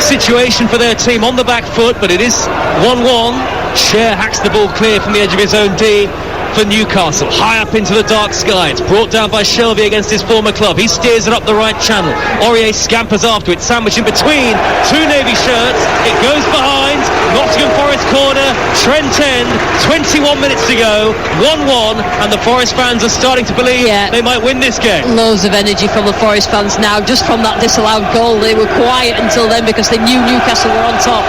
[SPEAKER 1] situation for their team on the back foot, but it is 1-1. Cher hacks the ball clear from the edge of his own D for Newcastle, high up into the dark sky. It's brought down by Shelby against his former club. He steers it up the right channel. Aurier scampers after it, sandwiched in between two navy shirts. It goes behind Nottingham Forest corner, Trent End. 21 minutes to go, 1-1, and the Forest fans are starting to believe they might win this game.
[SPEAKER 2] Loads of energy from the Forest fans now, just from that disallowed goal. They were quiet until then because they knew Newcastle were on top.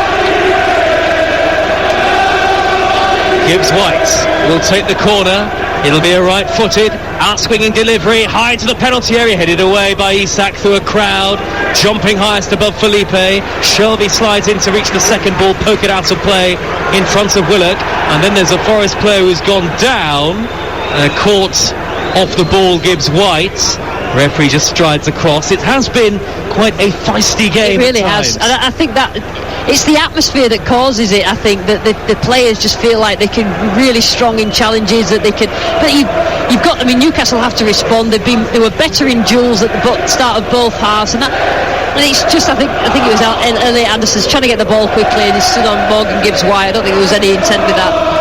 [SPEAKER 1] Gibbs White will take the corner. It'll be a right-footed, out-swinging delivery, high to the penalty area, headed away by Isak through a crowd, jumping highest above Felipe. Shelby slides in to reach the second ball, poke it out of play in front of Willock, and then there's a Forest player who's gone down, caught off the ball, Gibbs White. Referee just strides across. It has been quite a feisty game.
[SPEAKER 2] It really has, and I think that it's the atmosphere that causes it. I think that the players just feel like they can be really strong in challenges, that they can. But you've got. I mean, Newcastle have to respond. They were better in duels at the start of both halves, and it's just. I think it was Elliot Anderson's trying to get the ball quickly, and he stood on Morgan Gibbs White. I don't think there was any intent with that.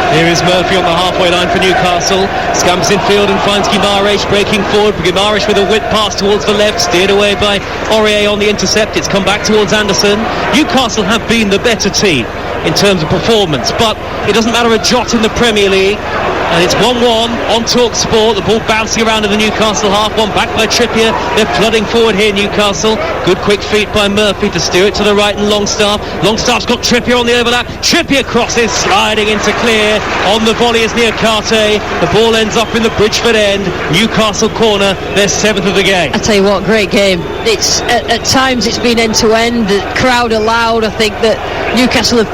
[SPEAKER 1] Here is Murphy on the halfway line for Newcastle. Scamps in field and finds Guimaraes breaking forward. Guimaraes with a whip pass towards the left, steered away by Aurier on the intercept. It's come back towards Anderson. Newcastle have been the better team in terms of performance, but it doesn't matter a jot in the Premier League. And it's 1-1 on Talksport. The ball bouncing around in the Newcastle half. One back by Trippier. They're flooding forward here, Newcastle. Good quick feet by Murphy to steer it to the right, and Longstaff. Longstaff's got Trippier on the overlap. Trippier crosses, sliding into clear. On the volley is Niakate. The ball ends up in the Bridgeford end. Newcastle corner, their seventh of the game.
[SPEAKER 2] I tell you what, great game. It's at times it's been end to end. The crowd are loud. I think that Newcastle have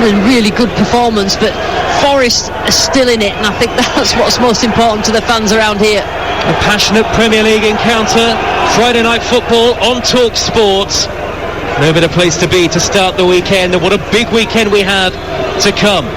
[SPEAKER 2] a really good performance, but Forest are still in it, and I think that's what's most important to the fans around here.
[SPEAKER 1] A passionate Premier League encounter, Friday night football on Talksport. No better place to be to start the weekend, and what a big weekend we have to come.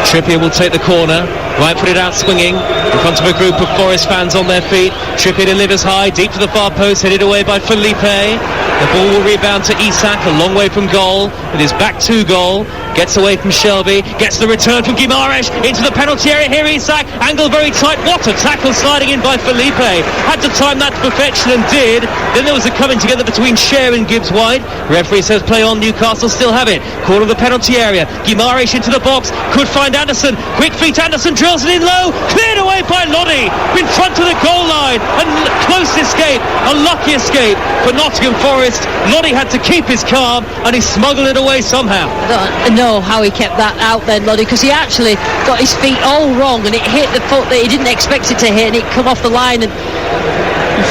[SPEAKER 1] Trippier will take the corner. Right footed out swinging in front of a group of Forest fans on their feet. Trippier delivers high, deep to the far post, headed away by Felipe. The ball will rebound to Isak, a long way from goal, with his back to goal. Gets away from Shelby, gets the return from Guimaraes into the penalty area. Here Isak, angle very tight. What a tackle sliding in by Felipe. Had to time that to perfection and did. Then there was a coming together between Cher and Gibbs White. Referee says play on, Newcastle still have it. Corner of the penalty area. Guimaraes into the box, could find Anderson. Quick feet, Anderson drills it in low. Cleared away by Lodi. In front of the goal line. A close escape, a lucky escape for Nottingham Forest. Lodi had to keep his calm and he smuggled it away somehow.
[SPEAKER 2] I don't know how he kept that out then, Lodi, because he actually got his feet all wrong and it hit the foot that he didn't expect it to hit and it come off the line and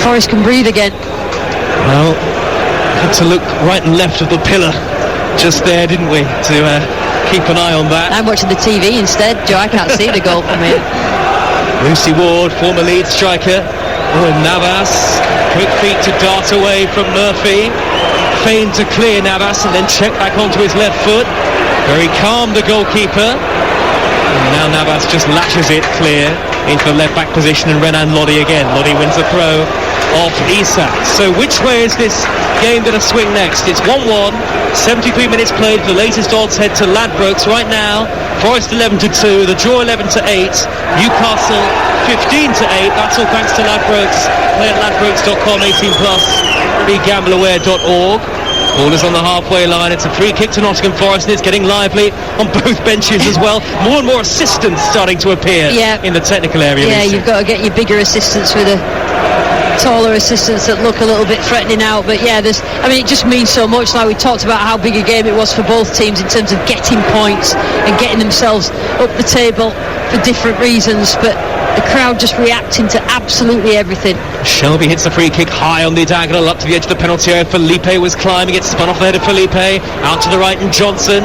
[SPEAKER 2] Forest can breathe again.
[SPEAKER 1] Well, had to look right and left of the pillar just there, didn't we, to keep an eye on that.
[SPEAKER 2] I'm watching the TV instead, Joe. I can't see the goal from here.
[SPEAKER 1] Lucy Ward, former lead striker. Navas, quick feet to dart away from Murphy. Feigned to clear Navas and then check back onto his left foot. Very calm, the goalkeeper. And now Navas just lashes it clear into the left back position and Renan Lodi again. Lodi wins the throw off Isak. So which way is this game going to swing next? It's 1-1, 73 minutes played. The latest odds head to Ladbrokes right now. Forest 11-2, the draw 11-8, Newcastle 15-8. That's all thanks to Ladbrokes. Play at ladbrokes.com, 18+, begambleaware.org. Ball is on the halfway line. It's a free kick to Nottingham Forest and it's getting lively on both benches as well. More and more assistants starting to appear in the technical area.
[SPEAKER 2] Yeah, you've got to get your bigger assistants with a taller assistants that look a little bit threatening out, but yeah, it just means so much. Like we talked about how big a game it was for both teams in terms of getting points and getting themselves up the table for different reasons, but the crowd just reacting to absolutely everything.
[SPEAKER 1] Shelby hits the free kick high on the diagonal up to the edge of the penalty area. Felipe was climbing, it spun off the head of Felipe, out to the right and Johnson,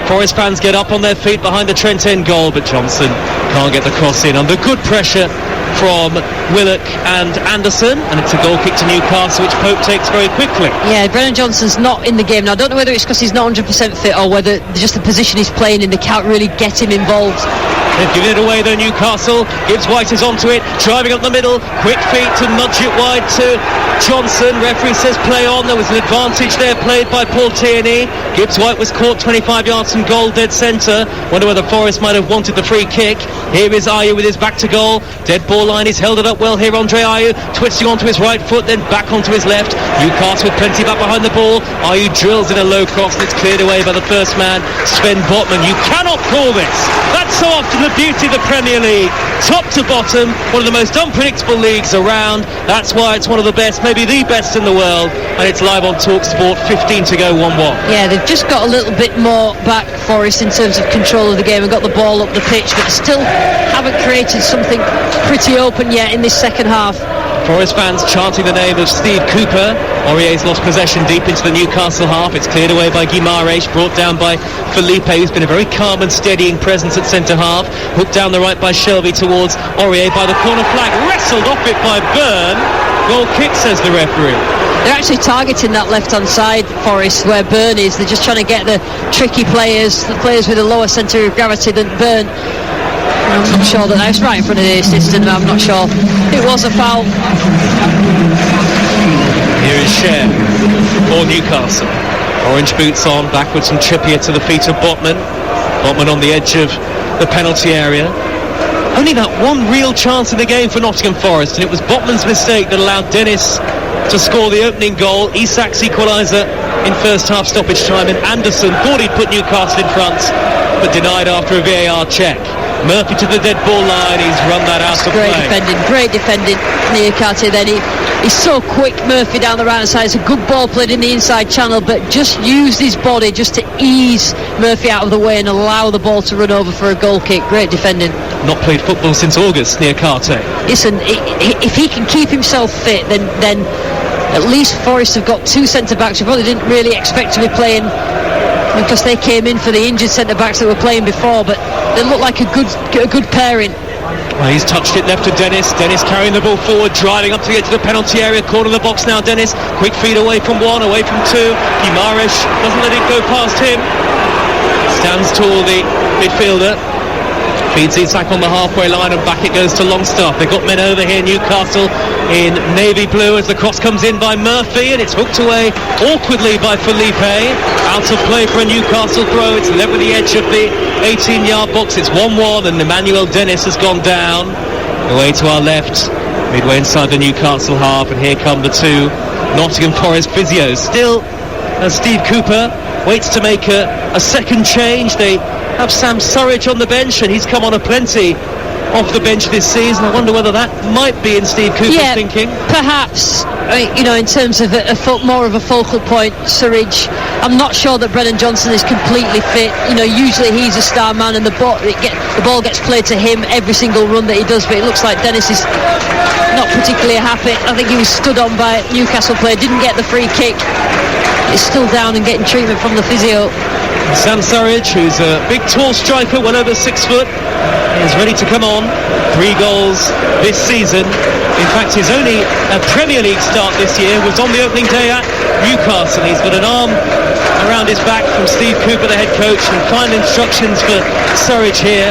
[SPEAKER 1] Forest fans get up on their feet behind the Trent End goal, but Johnson can't get the cross in under good pressure from Willock and Anderson, and it's a goal kick to Newcastle which Pope takes very quickly.
[SPEAKER 2] Yeah, Brennan Johnson's not in the game now. I don't know whether it's because he's not 100% fit or whether just the position he's playing in, they can't really get him involved.
[SPEAKER 1] They've given it away though, Newcastle. Gibbs White is onto it, driving up the middle, quick feet to nudge it wide to Johnson. Referee says play on. There was an advantage there played by Paul Tierney. Gibbs White was caught 25 yards from goal, dead centre. Wonder whether Forest might have wanted the free kick. Here is Ayew with his back to goal. Dead ball line, he's held it up well here. Andre Ayew twisting onto his right foot, then back onto his left. Newcastle with plenty back behind the ball. Ayew drills in a low cross and it's cleared away by the first man, Sven Botman. You cannot call this. That's so often the beauty of the Premier League. Top to bottom, one of the most unpredictable leagues around. That's why it's one of the best, maybe the best in the world, and it's live on Talksport. 15 to go, 1-1.
[SPEAKER 2] Yeah, they've just got a little bit more back, Forest, in terms of control of the game and got the ball up the pitch, but still haven't created something pretty open yet in this second half.
[SPEAKER 1] Forest fans chanting the name of Steve Cooper. Aurier's lost possession deep into the Newcastle half. It's cleared away by Guimaraes, brought down by Felipe, who's been a very calm and steadying presence at centre half. Hooked down the right by Shelby towards Aurier by the corner flag. Wrestled off it by Byrne. Goal kick, says the referee.
[SPEAKER 2] They're actually targeting that left-hand side, Forest, where Byrne is. They're just trying to get the tricky players, the players with a lower centre of gravity than Byrne. I'm not sure that was right in front of the assistant. I'm not sure it was a foul.
[SPEAKER 1] Here is Cher for Newcastle. Orange boots on, backwards from Trippier to the feet of Botman. Botman on the edge of the penalty area. Only that one real chance in the game for Nottingham Forest, and it was Botman's mistake that allowed Dennis to score the opening goal. Isak's equaliser in first half stoppage time, and Anderson thought he'd put Newcastle in front, but denied after a VAR check. Murphy to the dead ball line, he's run that out of play.
[SPEAKER 2] Great defending, Niakate then. He's so quick, Murphy, down the right side. It's a good ball played in the inside channel, but just used his body just to ease Murphy out of the way and allow the ball to run over for a goal kick. Great defending. Not
[SPEAKER 1] played football since August, Niakate.
[SPEAKER 2] Listen, if he can keep himself fit, then at least Forest have got two centre-backs who probably didn't really expect to be playing, because they came in for the injured centre-backs that were playing before, but they look like a good pairing.
[SPEAKER 1] Well, he's touched it left to Dennis. Dennis carrying the ball forward, driving up to the edge of the penalty area, corner of the box now. Dennis, quick feed away from one, away from two. Guimaraes doesn't let it go past him. Stands tall, the midfielder. Feeds Isak on the halfway line and back it goes to Longstaff. They've got men over here, Newcastle in navy blue, as the cross comes in by Murphy and it's hooked away awkwardly by Felipe. Out of play for a Newcastle throw. It's left with the edge of the 18-yard box. It's 1-1 and Emmanuel Dennis has gone down. Away to our left, midway inside the Newcastle half, and here come the two Nottingham Forest physios. Still, Steve Cooper waits to make a second change. They have Sam Surridge on the bench, and he's come on a plenty off the bench this season. I wonder whether that might be in Steve Cooper's thinking.
[SPEAKER 2] Perhaps, in terms of more of a focal point, Surridge. I'm not sure that Brennan Johnson is completely fit. Usually he's a star man, and the ball gets played to him every single run that he does. But it looks like Dennis is not particularly happy. I think he was stood on by a Newcastle player, didn't get the free kick. He's still down and getting treatment from the physio.
[SPEAKER 1] Sam Surridge, who's a big tall striker, well over 6 foot, is ready to come on. 3 goals this season. In fact, his only Premier League start this year was on the opening day at Newcastle. He's got an arm around his back from Steve Cooper, the head coach, and final instructions for Surridge here.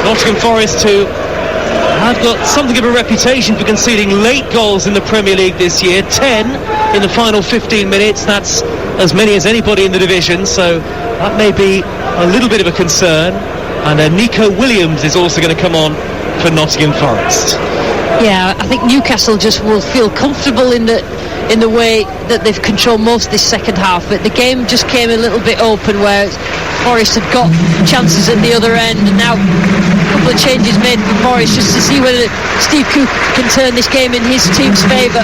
[SPEAKER 1] Nottingham Forest, who have got something of a reputation for conceding late goals in the Premier League this year. 10 in the final 15 minutes. That's as many as anybody in the division, so that may be a little bit of a concern. And Nico Williams is also going to come on for Nottingham Forest.
[SPEAKER 2] Yeah, I think Newcastle just will feel comfortable in the way that they've controlled most this second half, but the game just came a little bit open, where Forest had got chances at the other end, and now a couple of changes made for Forest just to see whether Steve Cook can turn this game in his team's favour.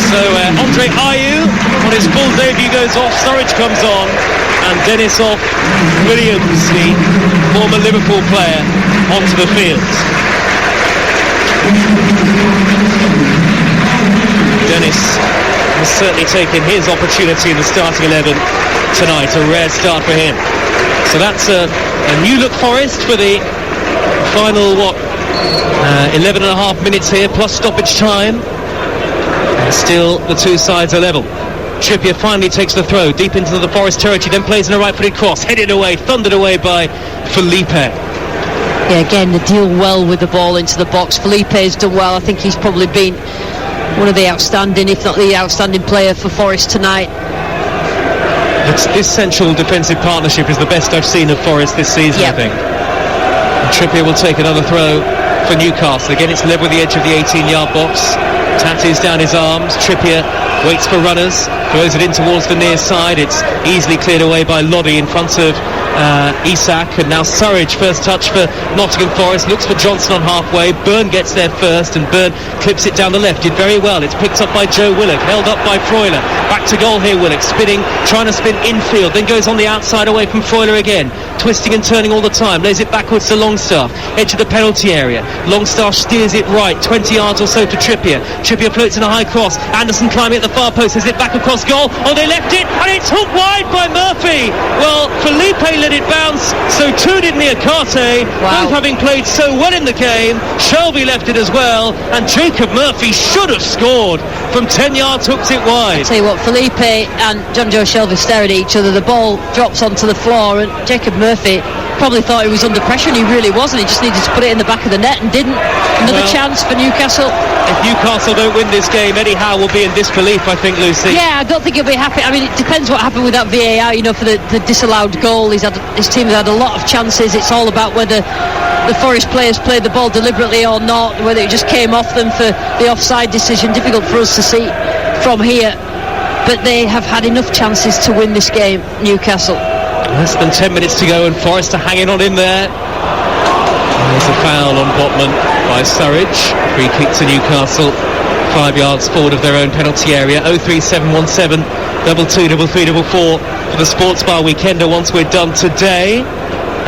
[SPEAKER 1] So Andre Ayew on his full debut goes off, Surridge comes on, and Dennis off, Williams, the former Liverpool player, onto the field. Dennis has certainly taken his opportunity in the starting 11 tonight. A rare start for him. So that's a new look Forest for the final 11 and a half minutes here, plus stoppage time. And still the two sides are level. Trippier finally takes the throw deep into the Forest territory, then plays in a right-footed cross, headed away, thundered away by Felipe.
[SPEAKER 2] Yeah, again, they deal well with the ball into the box. Felipe's done well. I think he's probably been one of the outstanding, if not the outstanding player for Forest tonight.
[SPEAKER 1] This central defensive partnership is the best I've seen of Forest this season, I think. And Trippier will take another throw for Newcastle. Again, it's level with the edge of the 18-yard box. Tattoos down his arms. Trippier waits for runners, throws it in towards the near side. It's easily cleared away by Loddy in front of Isak, and now Surridge, first touch for Nottingham Forest, looks for Johnson on halfway. Byrne gets there first, and Byrne clips it down the left, did very well. It's picked up by Joe Willock, held up by Freuler. Back to goal here, Willock, spinning, trying to spin infield, then goes on the outside away from Freuler again, twisting and turning all the time, lays it backwards to Longstaff, edge of the penalty area. Longstaff steers it right, 20 yards or so to Trippier. Trippier floats in a high cross, Anderson climbing at the far post, has it back across goal, oh, they left it, and it's hooked wide by Murphy. Well, Felipe let it bounce, so too did Niakate. Both having played so well in the game. Shelby left it as well, and Jacob Murphy should have scored from 10 yards, hooked it wide.
[SPEAKER 2] I'll tell you what, Felipe and John Joe Shelby stare at each other. The ball drops onto the floor, and Jacob Murphy probably thought he was under pressure, and he really wasn't. He just needed to put it in the back of the net and didn't. Another chance for Newcastle.
[SPEAKER 1] If Newcastle don't win this game, Eddie Howe will be in disbelief, I think, Lucy.
[SPEAKER 2] Yeah, I don't think he'll be happy. I mean, it depends what happened with that VAR, for the disallowed goal. His team has had a lot of chances. It's all about whether the Forest players played the ball deliberately or not, whether it just came off them for the offside decision. Difficult for us to see from here, but they have had enough chances to win this game, Newcastle.
[SPEAKER 1] Less than 10 minutes to go, and Forest are hanging on in there. There's a foul on Botman by Surridge. Free kick to Newcastle, 5 yards forward of their own penalty area. 03717 223344 for the Sports Bar Weekender once we're done today.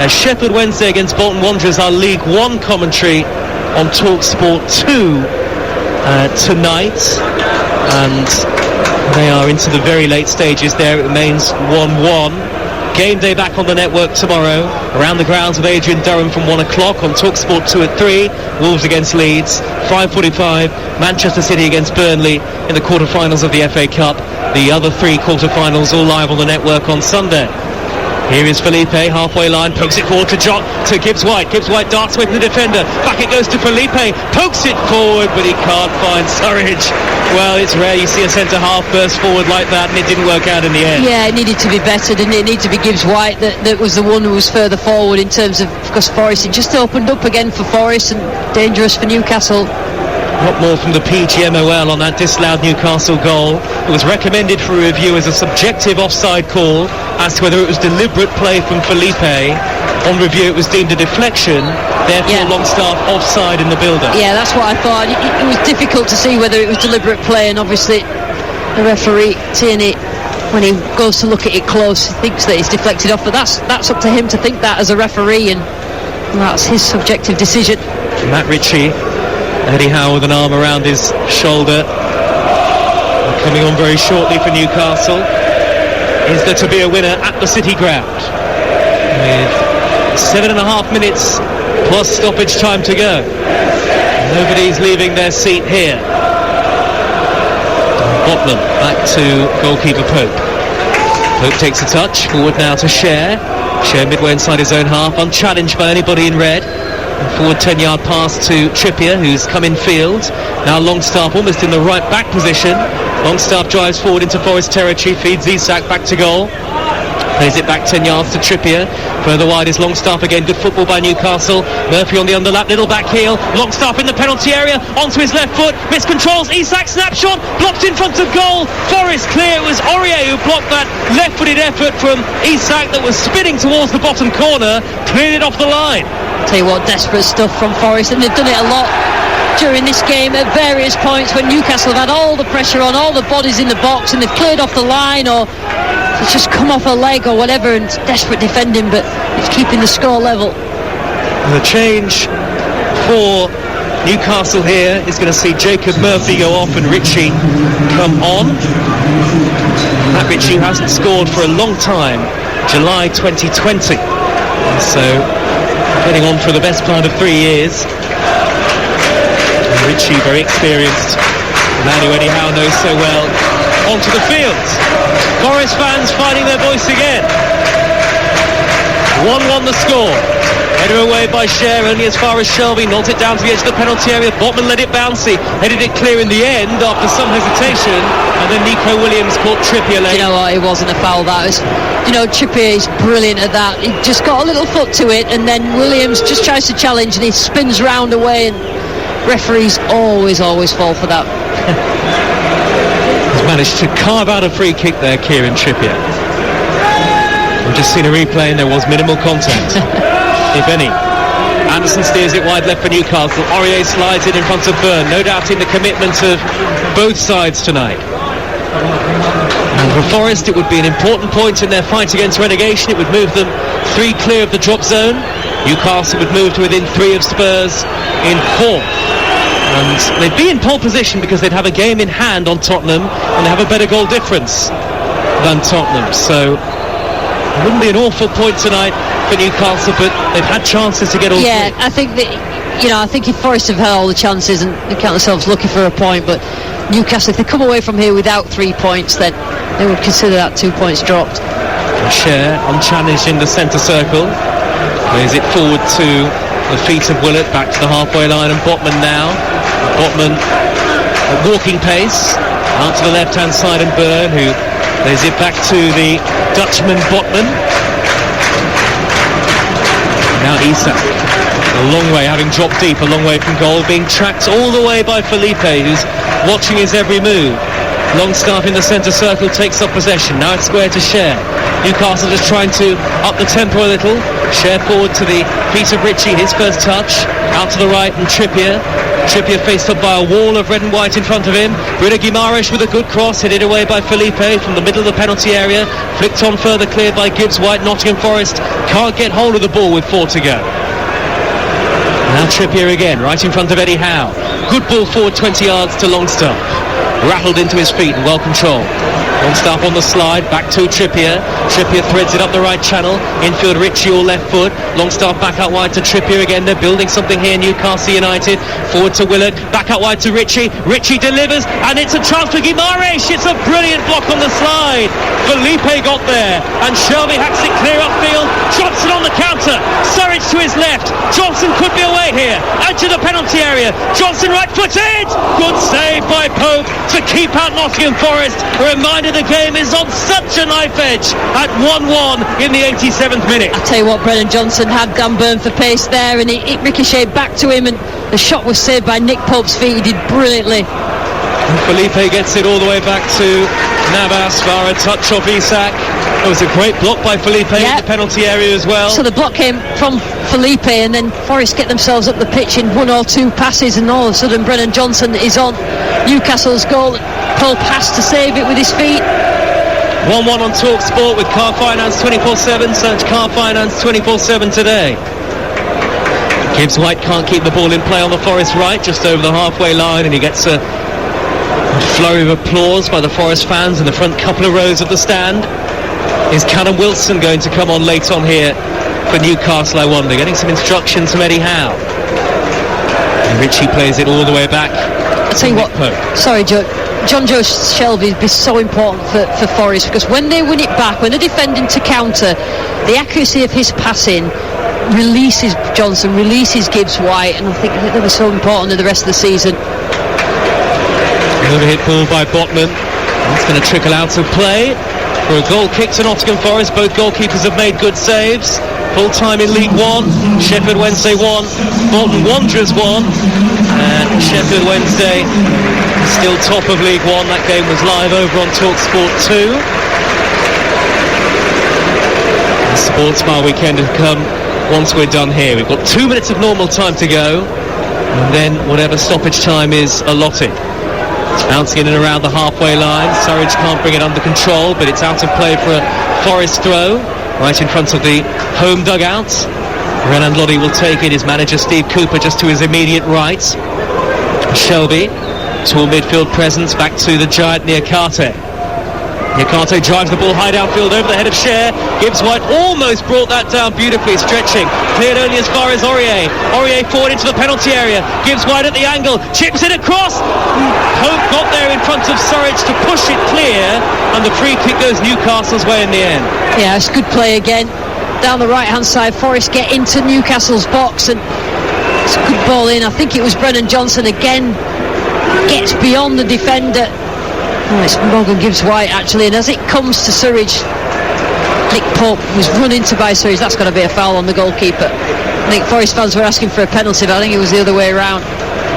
[SPEAKER 1] Sheffield Wednesday against Bolton Wanderers, our League One commentary on Talksport 2 tonight, and they are into the very late stages there. It remains 1-1. Game day back on the network tomorrow, around the grounds of Adrian Durham from 1 o'clock, on Talksport 2 at 3, Wolves against Leeds, 5:45, Manchester City against Burnley in the quarterfinals of the FA Cup. The other 3 quarterfinals all live on the network on Sunday. Here is Felipe, halfway line, pokes it forward to Gibbs White. Gibbs White darts away from the defender. Back it goes to Felipe, pokes it forward, but he can't find Surridge. Well, it's rare you see a centre-half burst forward like that, and it didn't work out in the end.
[SPEAKER 2] Yeah, it needed to be better, didn't it? It needed to be Gibbs White that was the one who was further forward in terms of course, Forest. It just opened up again for Forest and dangerous for Newcastle.
[SPEAKER 1] A lot more from the PGMOL on that disallowed Newcastle goal. It was recommended for review as a subjective offside call as to whether it was deliberate play from Felipe. On review it was deemed a deflection, therefore Longstaff offside in the build-up. Yeah,
[SPEAKER 2] that's what I thought. It was difficult to see whether it was deliberate play, and obviously the referee Tierney, when he goes to look at it close, thinks that it's deflected off, but that's up to him to think that as a referee, and that's his subjective decision.
[SPEAKER 1] Matt Ritchie, Eddie Howe with an arm around his shoulder. Coming on very shortly for Newcastle. Is there to be a winner at the City Ground? With 7.5 minutes plus stoppage time to go. Nobody's leaving their seat here. Botman back to goalkeeper Pope. Pope takes a touch, forward now to Cher. Cher midway inside his own half, unchallenged by anybody in red. Forward 10-yard pass to Trippier, who's come in field. Now Longstaff almost in the right back position. Longstaff drives forward into Forest territory, feeds Isak back to goal. Plays it back 10 yards to Trippier. Further wide is Longstaff again. Good football by Newcastle. Murphy on the underlap, little back heel. Longstaff in the penalty area, onto his left foot. Miscontrols, Isak snapshot, blocked in front of goal. Forest clear. It was Aurier who blocked that left-footed effort from Isak that was spinning towards the bottom corner. Cleared it off the line.
[SPEAKER 2] Tell you what, desperate stuff from Forest, and they've done it a lot during this game at various points when Newcastle have had all the pressure on, all the bodies in the box, and they've cleared off the line, or it's just come off a leg or whatever, and it's desperate defending, but it's keeping the score level.
[SPEAKER 1] The change for Newcastle here is going to see Jacob Murphy go off and Ritchie come on. Matt Ritchie hasn't scored for a long time, July 2020, so getting on for the best part of 3 years. And Ritchie, very experienced, man who Eddie Howe knows so well, onto the field. Forest fans finding their voice again. 1-1 the score. Header away by Cher, only as far as Shelby, nods it down to the edge of the penalty area. Botman let it bouncy, headed it clear in the end after some hesitation, and then Nico Williams caught Trippier late.
[SPEAKER 2] You know what, it wasn't a foul, that was, Trippier is brilliant at that. He just got a little foot to it, and then Williams just tries to challenge and he spins round away, and referees always fall for that.
[SPEAKER 1] He's managed to carve out a free kick there, Kieran Trippier. We've just seen a replay and there was minimal contact, if any. Anderson steers it wide left for Newcastle. Aurier slides it in front of Byrne, no doubt in the commitment of both sides tonight. And for Forest it would be an important point in their fight against relegation. It would move them 3 clear of the drop zone. Newcastle would move to within 3 of Spurs in 4th. And they'd be in pole position because they'd have a game in hand on Tottenham and they have a better goal difference than Tottenham. So it wouldn't be an awful point tonight for Newcastle, but they've had chances to get all 3.
[SPEAKER 2] I think that, I think if Forest have had all the chances and they count themselves lucky for a point, but Newcastle, if they come away from here without 3 points, then they would consider that 2 points dropped.
[SPEAKER 1] Cher unchallenged in the centre circle. Plays it forward to the feet of Willett, back to the halfway line, and Botman now. Botman at walking pace, out to the left-hand side, and Byrne, who plays it back to the Dutchman Botman. Now Isak, a long way, having dropped deep, a long way from goal, being tracked all the way by Felipe, who's watching his every move. Longstaff in the centre circle takes up possession. Now it's square to Cher. Newcastle just trying to up the tempo a little. Cher forward to the feet of Ritchie, his first touch. Out to the right, and Trippier faced up by a wall of red and white in front of him. Bruno Guimaraes with a good cross, headed away by Felipe from the middle of the penalty area. Flicked on further clear by Gibbs White. Nottingham Forest can't get hold of the ball with 4 to go. Now Trippier again, right in front of Eddie Howe. Good ball forward 20 yards to Longstaff. Rattled into his feet and well controlled. Long stop on the slide, back to Trippier. Trippier threads it up the right channel. Infield Ritchie all left foot. Long stop back out wide to Trippier again. They're building something here, Newcastle United. Forward to Willard, back out wide to Ritchie. Ritchie delivers, and it's a chance for Guimaraes. It's a brilliant block on the slide. Felipe got there, and Shelby hacks it clear upfield. Johnson on the counter. Surridge to his left. Johnson could be away here. Edge of the penalty area. Johnson right-footed. Good save by Pope to keep out Nottingham Forest. A reminder the game is on such a knife edge at 1-1 in the 87th minute.
[SPEAKER 2] I tell you what, Brennan Johnson had Dan Burn for pace there, and it ricocheted back to him, and the shot was saved by Nick Pope's feet. He did brilliantly.
[SPEAKER 1] And Felipe gets it all the way back to Navas via a touch off Isak. It was a great block by Felipe in the penalty area as well.
[SPEAKER 2] So the block came from Felipe, and then Forest get themselves up the pitch in one or two passes, and all of a sudden Brennan Johnson is on Newcastle's goal. Pope has to save it with his feet.
[SPEAKER 1] 1-1 on Talksport with Car Finance 24/7. Search Car Finance 24/7 today. Gibbs White can't keep the ball in play on the Forest right, just over the halfway line, and he gets a flurry of applause by the Forest fans in the front couple of rows of the stand. Is Callum Wilson going to come on late on here for Newcastle, I wonder? Getting some instructions from Eddie Howe. And Ritchie plays it all the way back.
[SPEAKER 2] I'll tell you what, sorry Joe, John Joe Shelby is so important for Forest, because when they win it back, when they're defending to counter, the accuracy of his passing releases Johnson, releases Gibbs White, and I think they'll be so important in the rest of the season.
[SPEAKER 1] Another hit ball by Botman. That's going to trickle out of play for a goal kick to Nottingham Forest. Both goalkeepers have made good saves. Full time in League One. Sheffield Wednesday 1, Bolton Wanderers 1, and Sheffield Wednesday still top of League One. That game was live over on Talksport 2. The Sports Bar weekend has come once we're done here. We've got 2 minutes of normal time to go, and then whatever stoppage time is allotted. It's bouncing in and around the halfway line. Surridge can't bring it under control, but it's out of play for a Forest throw right in front of the home dugouts. Renan Loddy will take it. His manager Steve Cooper just to his immediate right. Shelby, tall midfield presence, back to the giant Niakate. Niakate drives the ball high downfield over the head of Cher. Gibbs White almost brought that down beautifully, stretching. Cleared only as far as Aurier. Aurier forward into the penalty area. Gibbs White at the angle. Chips it across. Pope got there in front of Surridge to push it clear, and the free kick goes Newcastle's way in the end.
[SPEAKER 2] Yeah, it's good play again. Down the right-hand side, Forest get into Newcastle's box, and it's a good ball in. I think it was Brennan Johnson again. Gets beyond the defender. Oh, it's Morgan Gibbs White actually, and as it comes to Surridge, Nick Pope was run into by Surridge. That's got to be a foul on the goalkeeper. I think Forest fans were asking for a penalty, but I think it was the other way around.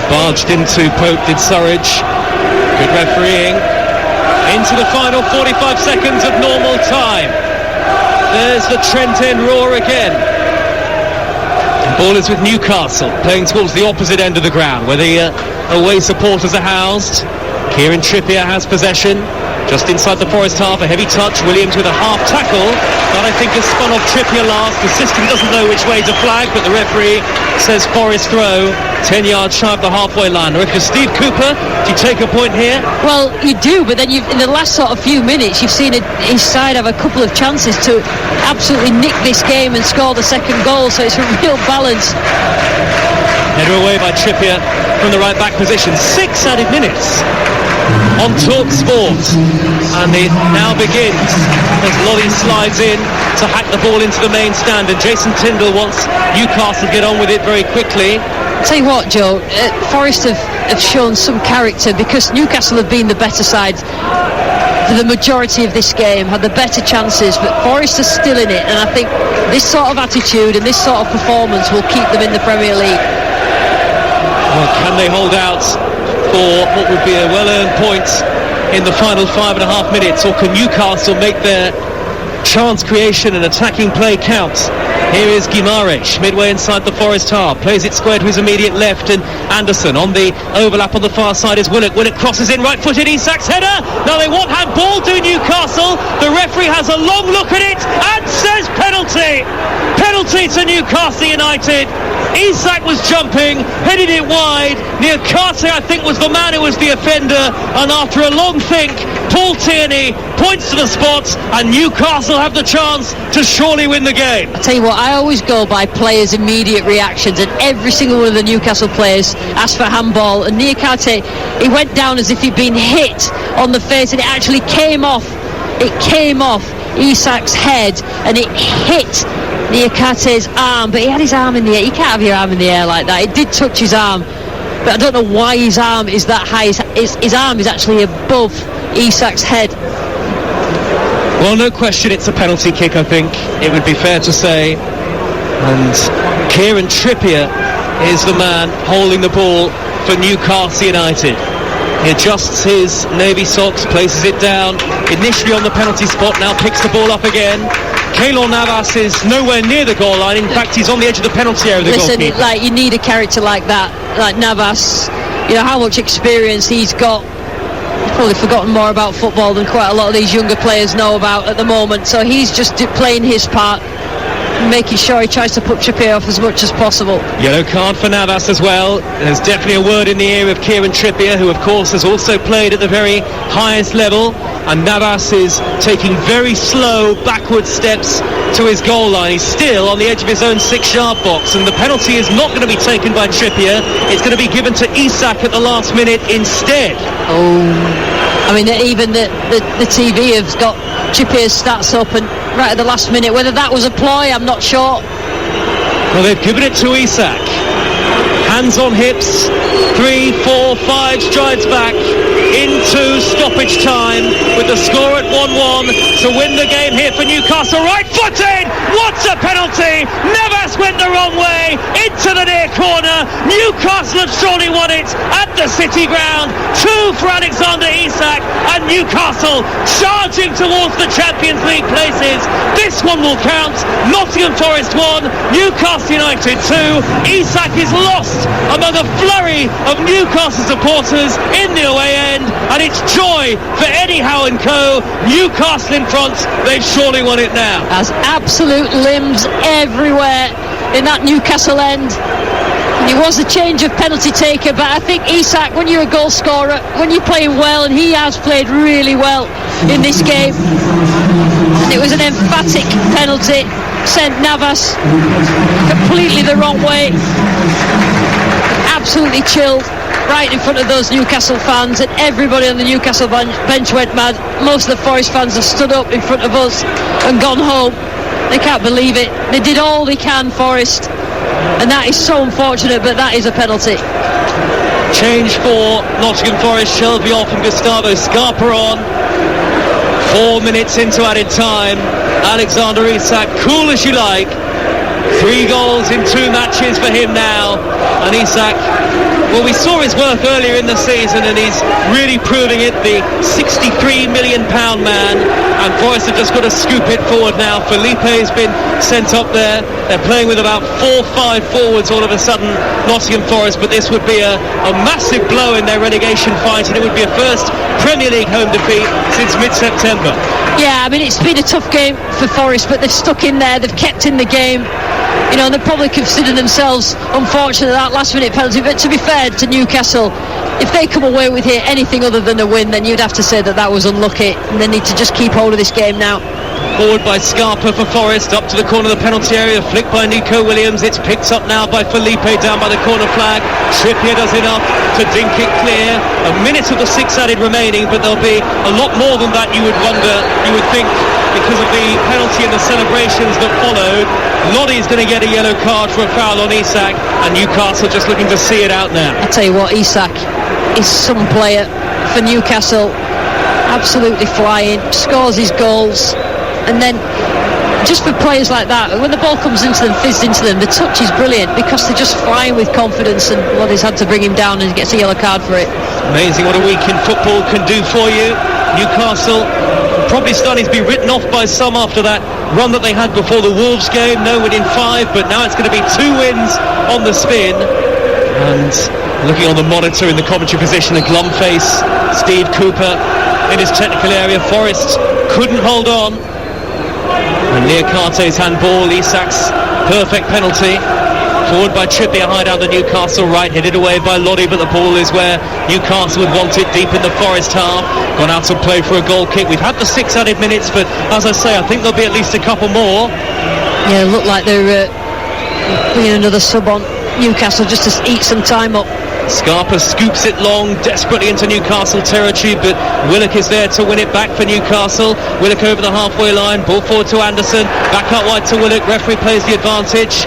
[SPEAKER 1] Barged into Pope, did Surridge. Good refereeing. Into the final 45 seconds of normal time. There's the Trent End roar again. The ball is with Newcastle, playing towards the opposite end of the ground, where the away supporters are housed. Kieran Trippier has possession just inside the Forest half. A heavy touch. Williams with a half tackle that I think has spun off Trippier last. The system doesn't know which way to flag, but the referee says Forest throw 10 yards shy of the halfway line. Or if you're Steve Cooper, do you take a point here?
[SPEAKER 2] Well, you do, but then in the last sort of few minutes you've seen his side have a couple of chances to absolutely nick this game and score the second goal, so it's a real balance.
[SPEAKER 1] Header away by Trippier from the right back position. 6 added minutes on Talksport, and it now begins as Loddy slides in to hack the ball into the main stand, and Jason Tyndall wants Newcastle to get on with it very quickly.
[SPEAKER 2] Tell you what, Joe, Forest have shown some character, because Newcastle have been the better side for the majority of this game, had the better chances, but Forest are still in it, and I think this sort of attitude and this sort of performance will keep them in the Premier League.
[SPEAKER 1] Well, can they hold out for what would be a well-earned point in the final 5.5 minutes, or can Newcastle make their chance creation and attacking play count? Here is Guimaraes, midway inside the Forest half, plays it square to his immediate left, and Anderson on the overlap on the far side is Willock. Willock crosses in, right-footed, Isak's header. Now they want handball to Newcastle. The referee has a long look at it and says penalty. Penalty to Newcastle United Isak was jumping, headed it wide. Newcastle, I think, was the man who was the offender, and after a long think, Paul Tierney points to the spot, and Newcastle have the chance to surely win the game.
[SPEAKER 2] I tell you what, I always go by players' immediate reactions, and every single one of the Newcastle players asked for handball, and Niakate, he went down as if he'd been hit on the face, and it actually came off Isak's head, and it hit Niakate's arm, but he had his arm in the air. You can't have your arm in the air like that. It did touch his arm, but I don't know why his arm is that high. His arm is actually above Isak's head.
[SPEAKER 1] Well, no question it's a penalty kick, I think it would be fair to say. And Kieran Trippier is the man holding the ball for Newcastle United. He adjusts his navy socks, places it down, initially on the penalty spot, now picks the ball up again. Keylor Navas is nowhere near the goal line. In fact, he's on the edge of the penalty area.
[SPEAKER 2] Listen, like, you need a character like that, like Navas. You know how much experience he's got. He's probably forgotten more about football than quite a lot of these younger players know about at the moment. So he's just playing his part, making sure he tries to put Trippier off as much as possible.
[SPEAKER 1] Yellow card for Navas as well. There's definitely a word in the ear of Kieran Trippier, who of course has also played at the very highest level, and Navas is taking very slow backward steps to his goal line. He's still on the edge of his own 6-yard box, and the penalty is not going to be taken by Trippier. It's going to be given to Isak at the last minute instead.
[SPEAKER 2] I mean, even the TV has got Trippier's stats up, and right at the last minute, whether that was a ploy, I'm not sure.
[SPEAKER 1] Well, they've given it to Isak. Hands on hips, 3, 4, 5 strides back into stoppage time, with the score at 1-1 to win the game here for Newcastle. Right footed! What a penalty! Navas went the wrong way into the near corner. Newcastle have surely won it at the City Ground. 2 for Alexander Isak, and Newcastle charging towards the Champions League places. This one will count. Nottingham Forest 1, Newcastle United 2. Isak is lost among a flurry of Newcastle supporters in the away end, and it's joy for Eddie Howe and co. Newcastle in front. They've surely won it now.
[SPEAKER 2] There's absolute limbs everywhere in that Newcastle end. And he was a change of penalty taker, but I think Isak, when you're a goal scorer, when you're playing well, and he has played really well in this game, and it was an emphatic penalty, sent Navas completely the wrong way, absolutely chilled right in front of those Newcastle fans, and everybody on the Newcastle bench went mad. Most of the Forest fans have stood up in front of us and gone home. They can't believe it. They did all they can, Forest, and that is so unfortunate, but that is a penalty.
[SPEAKER 1] Change for Nottingham Forest. Shelby off and Gustavo Scarpa on. 4 minutes into added time. Alexander Isak, cool as you like. 3 goals in 2 matches for him now. And Isak, well, we saw his worth earlier in the season, and he's really proving it, the £63 million man. And Forest have just got to scoop it forward now. Felipe's been sent up there. They're playing with about 4-5 forwards all of a sudden, Nottingham Forest, but this would be a massive blow in their relegation fight, and it would be a first Premier League home defeat since mid-September. Yeah,
[SPEAKER 2] I mean, it's been a tough game for Forest, but they've stuck in there, they've kept in the game. You know, they probably consider themselves unfortunate that last-minute penalty, but to be fair to Newcastle, if they come away with here anything other than a win, then you'd have to say that was unlucky, and they need to just keep hold of this game now.
[SPEAKER 1] Forward by Scarpa for Forest, up to the corner of the penalty area, flicked by Nico Williams. It's picked up now by Felipe down by the corner flag. Trippier does enough to dink it clear. A minute of the 6 added remaining, but there'll be a lot more than that, you would wonder, you would think, because of the penalty and the celebrations that followed. Lottie's going to get a yellow card for a foul on Isak, and Newcastle just looking to see it out now.
[SPEAKER 2] I tell you what, Isak is some player for Newcastle. Absolutely flying, scores his goals, and then just for players like that, when the ball comes into them, fizzed into them, the touch is brilliant because they're just flying with confidence, and Lottie's had to bring him down and he gets a yellow card for it.
[SPEAKER 1] Amazing what a week in football can do for you. Newcastle probably starting to be written off by some after that run that they had before the Wolves game. No win in 5, but now it's going to be 2 wins on the spin. And looking on the monitor in the commentary position, a glum face, Steve Cooper in his technical area. Forest couldn't hold on. And Niakate's handball, Isak's perfect penalty. Forward by Trippier, high down the Newcastle right, headed away by Lodi, but the ball is where Newcastle would want it, deep in the Forest half. Gone out to play for a goal kick. We've had the 6 added minutes, but as I say, I think there'll be at least a couple more.
[SPEAKER 2] Yeah, look like they're putting another sub on Newcastle just to eat some time up.
[SPEAKER 1] Scarpa scoops it long, desperately into Newcastle territory, but Willock is there to win it back for Newcastle. Willock over the halfway line, ball forward to Anderson, back out wide to Willock. Referee plays the advantage.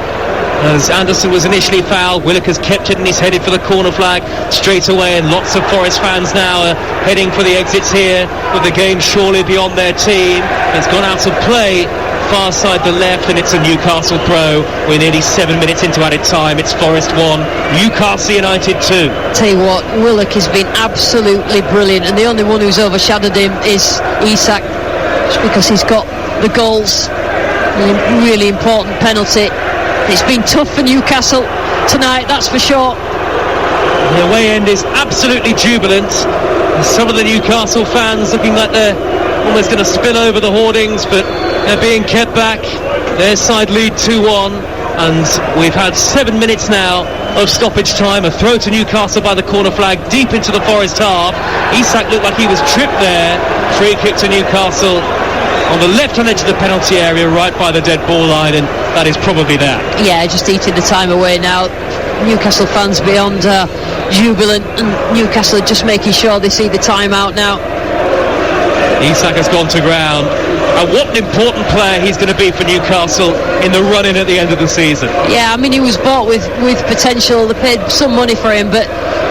[SPEAKER 1] As Anderson was initially fouled, Willock has kept it and he's headed for the corner flag straight away, and lots of Forest fans now are heading for the exits here, with the game surely beyond their team. It's gone out of play far side the left, and it's a Newcastle throw. We're nearly 7 minutes into added time. It's Forest 1, Newcastle United 2.
[SPEAKER 2] Tell you what, Willock has been absolutely brilliant, and the only one who's overshadowed him is Isak, just because he's got the goals. A really important penalty. It's been tough for Newcastle tonight, that's for sure.
[SPEAKER 1] The away end is absolutely jubilant. Some of the Newcastle fans looking like they're almost going to spill over the hoardings, but they're being kept back. Their side lead 2-1, and we've had 7 minutes now of stoppage time. A throw to Newcastle by the corner flag, deep into the Forest half. Isak looked like he was tripped there. Free kick to Newcastle on the left-hand edge of the penalty area, right by the dead ball line, and that is probably that. Yeah,
[SPEAKER 2] just eating the time away now. Newcastle fans beyond jubilant, and Newcastle just making sure they see the time out now.
[SPEAKER 1] Isak has gone to ground, and what an important player he's going to be for Newcastle in the run-in at the end of the season.
[SPEAKER 2] Yeah, I mean, he was bought with potential. They paid some money for him, but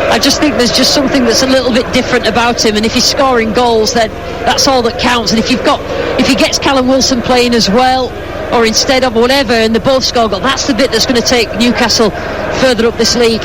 [SPEAKER 2] I just think there's just something that's a little bit different about him, and if he's scoring goals, then that's all that counts. And if he gets Callum Wilson playing as well, or instead of whatever, and they both score goals, that's the bit that's going to take Newcastle further up this league.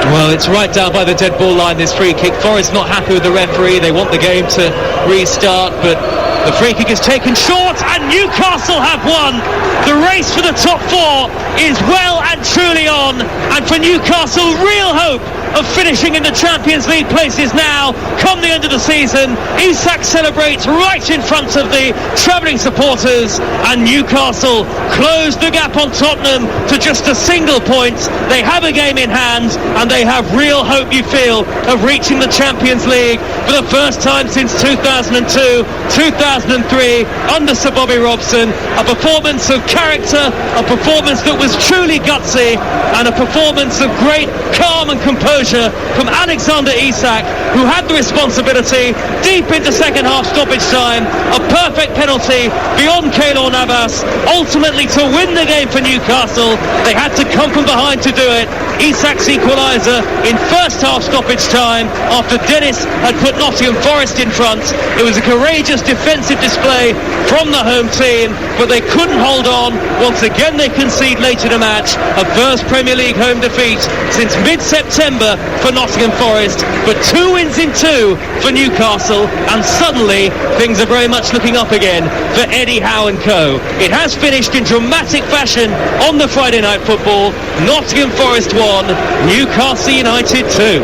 [SPEAKER 1] Well, it's right down by the dead ball line, this free kick. Forest not happy with the referee. They want the game to restart, but the free kick is taken short, and Newcastle have won. The race for the top 4 is well and truly on, and for Newcastle, real hope of finishing in the Champions League places now come the end of the season. Isak celebrates right in front of the travelling supporters, and Newcastle close the gap on Tottenham to just a single point. They have a game in hand, and they have real hope, you feel, of reaching the Champions League for the first time since 2002, 2003 under Sir Bobby Robson. A performance of character, a performance that was truly gutsy, and a performance of great calm and composure from Alexander Isak, who had the responsibility deep into second half stoppage time. A perfect penalty beyond Keylor Navas, ultimately to win the game for Newcastle. They had to come from behind to do it. Isak's equaliser in first half stoppage time after Dennis had put Nottingham Forest in front. It was a courageous defensive display from the home team, but they couldn't hold on. Once again they concede late in the match. A first Premier League home defeat since mid-September for Nottingham Forest, but 2 wins in 2 for Newcastle, and suddenly things are very much looking up again for Eddie Howe and co. It has finished in dramatic fashion on the Friday Night Football. Nottingham Forest 1, Newcastle United 2.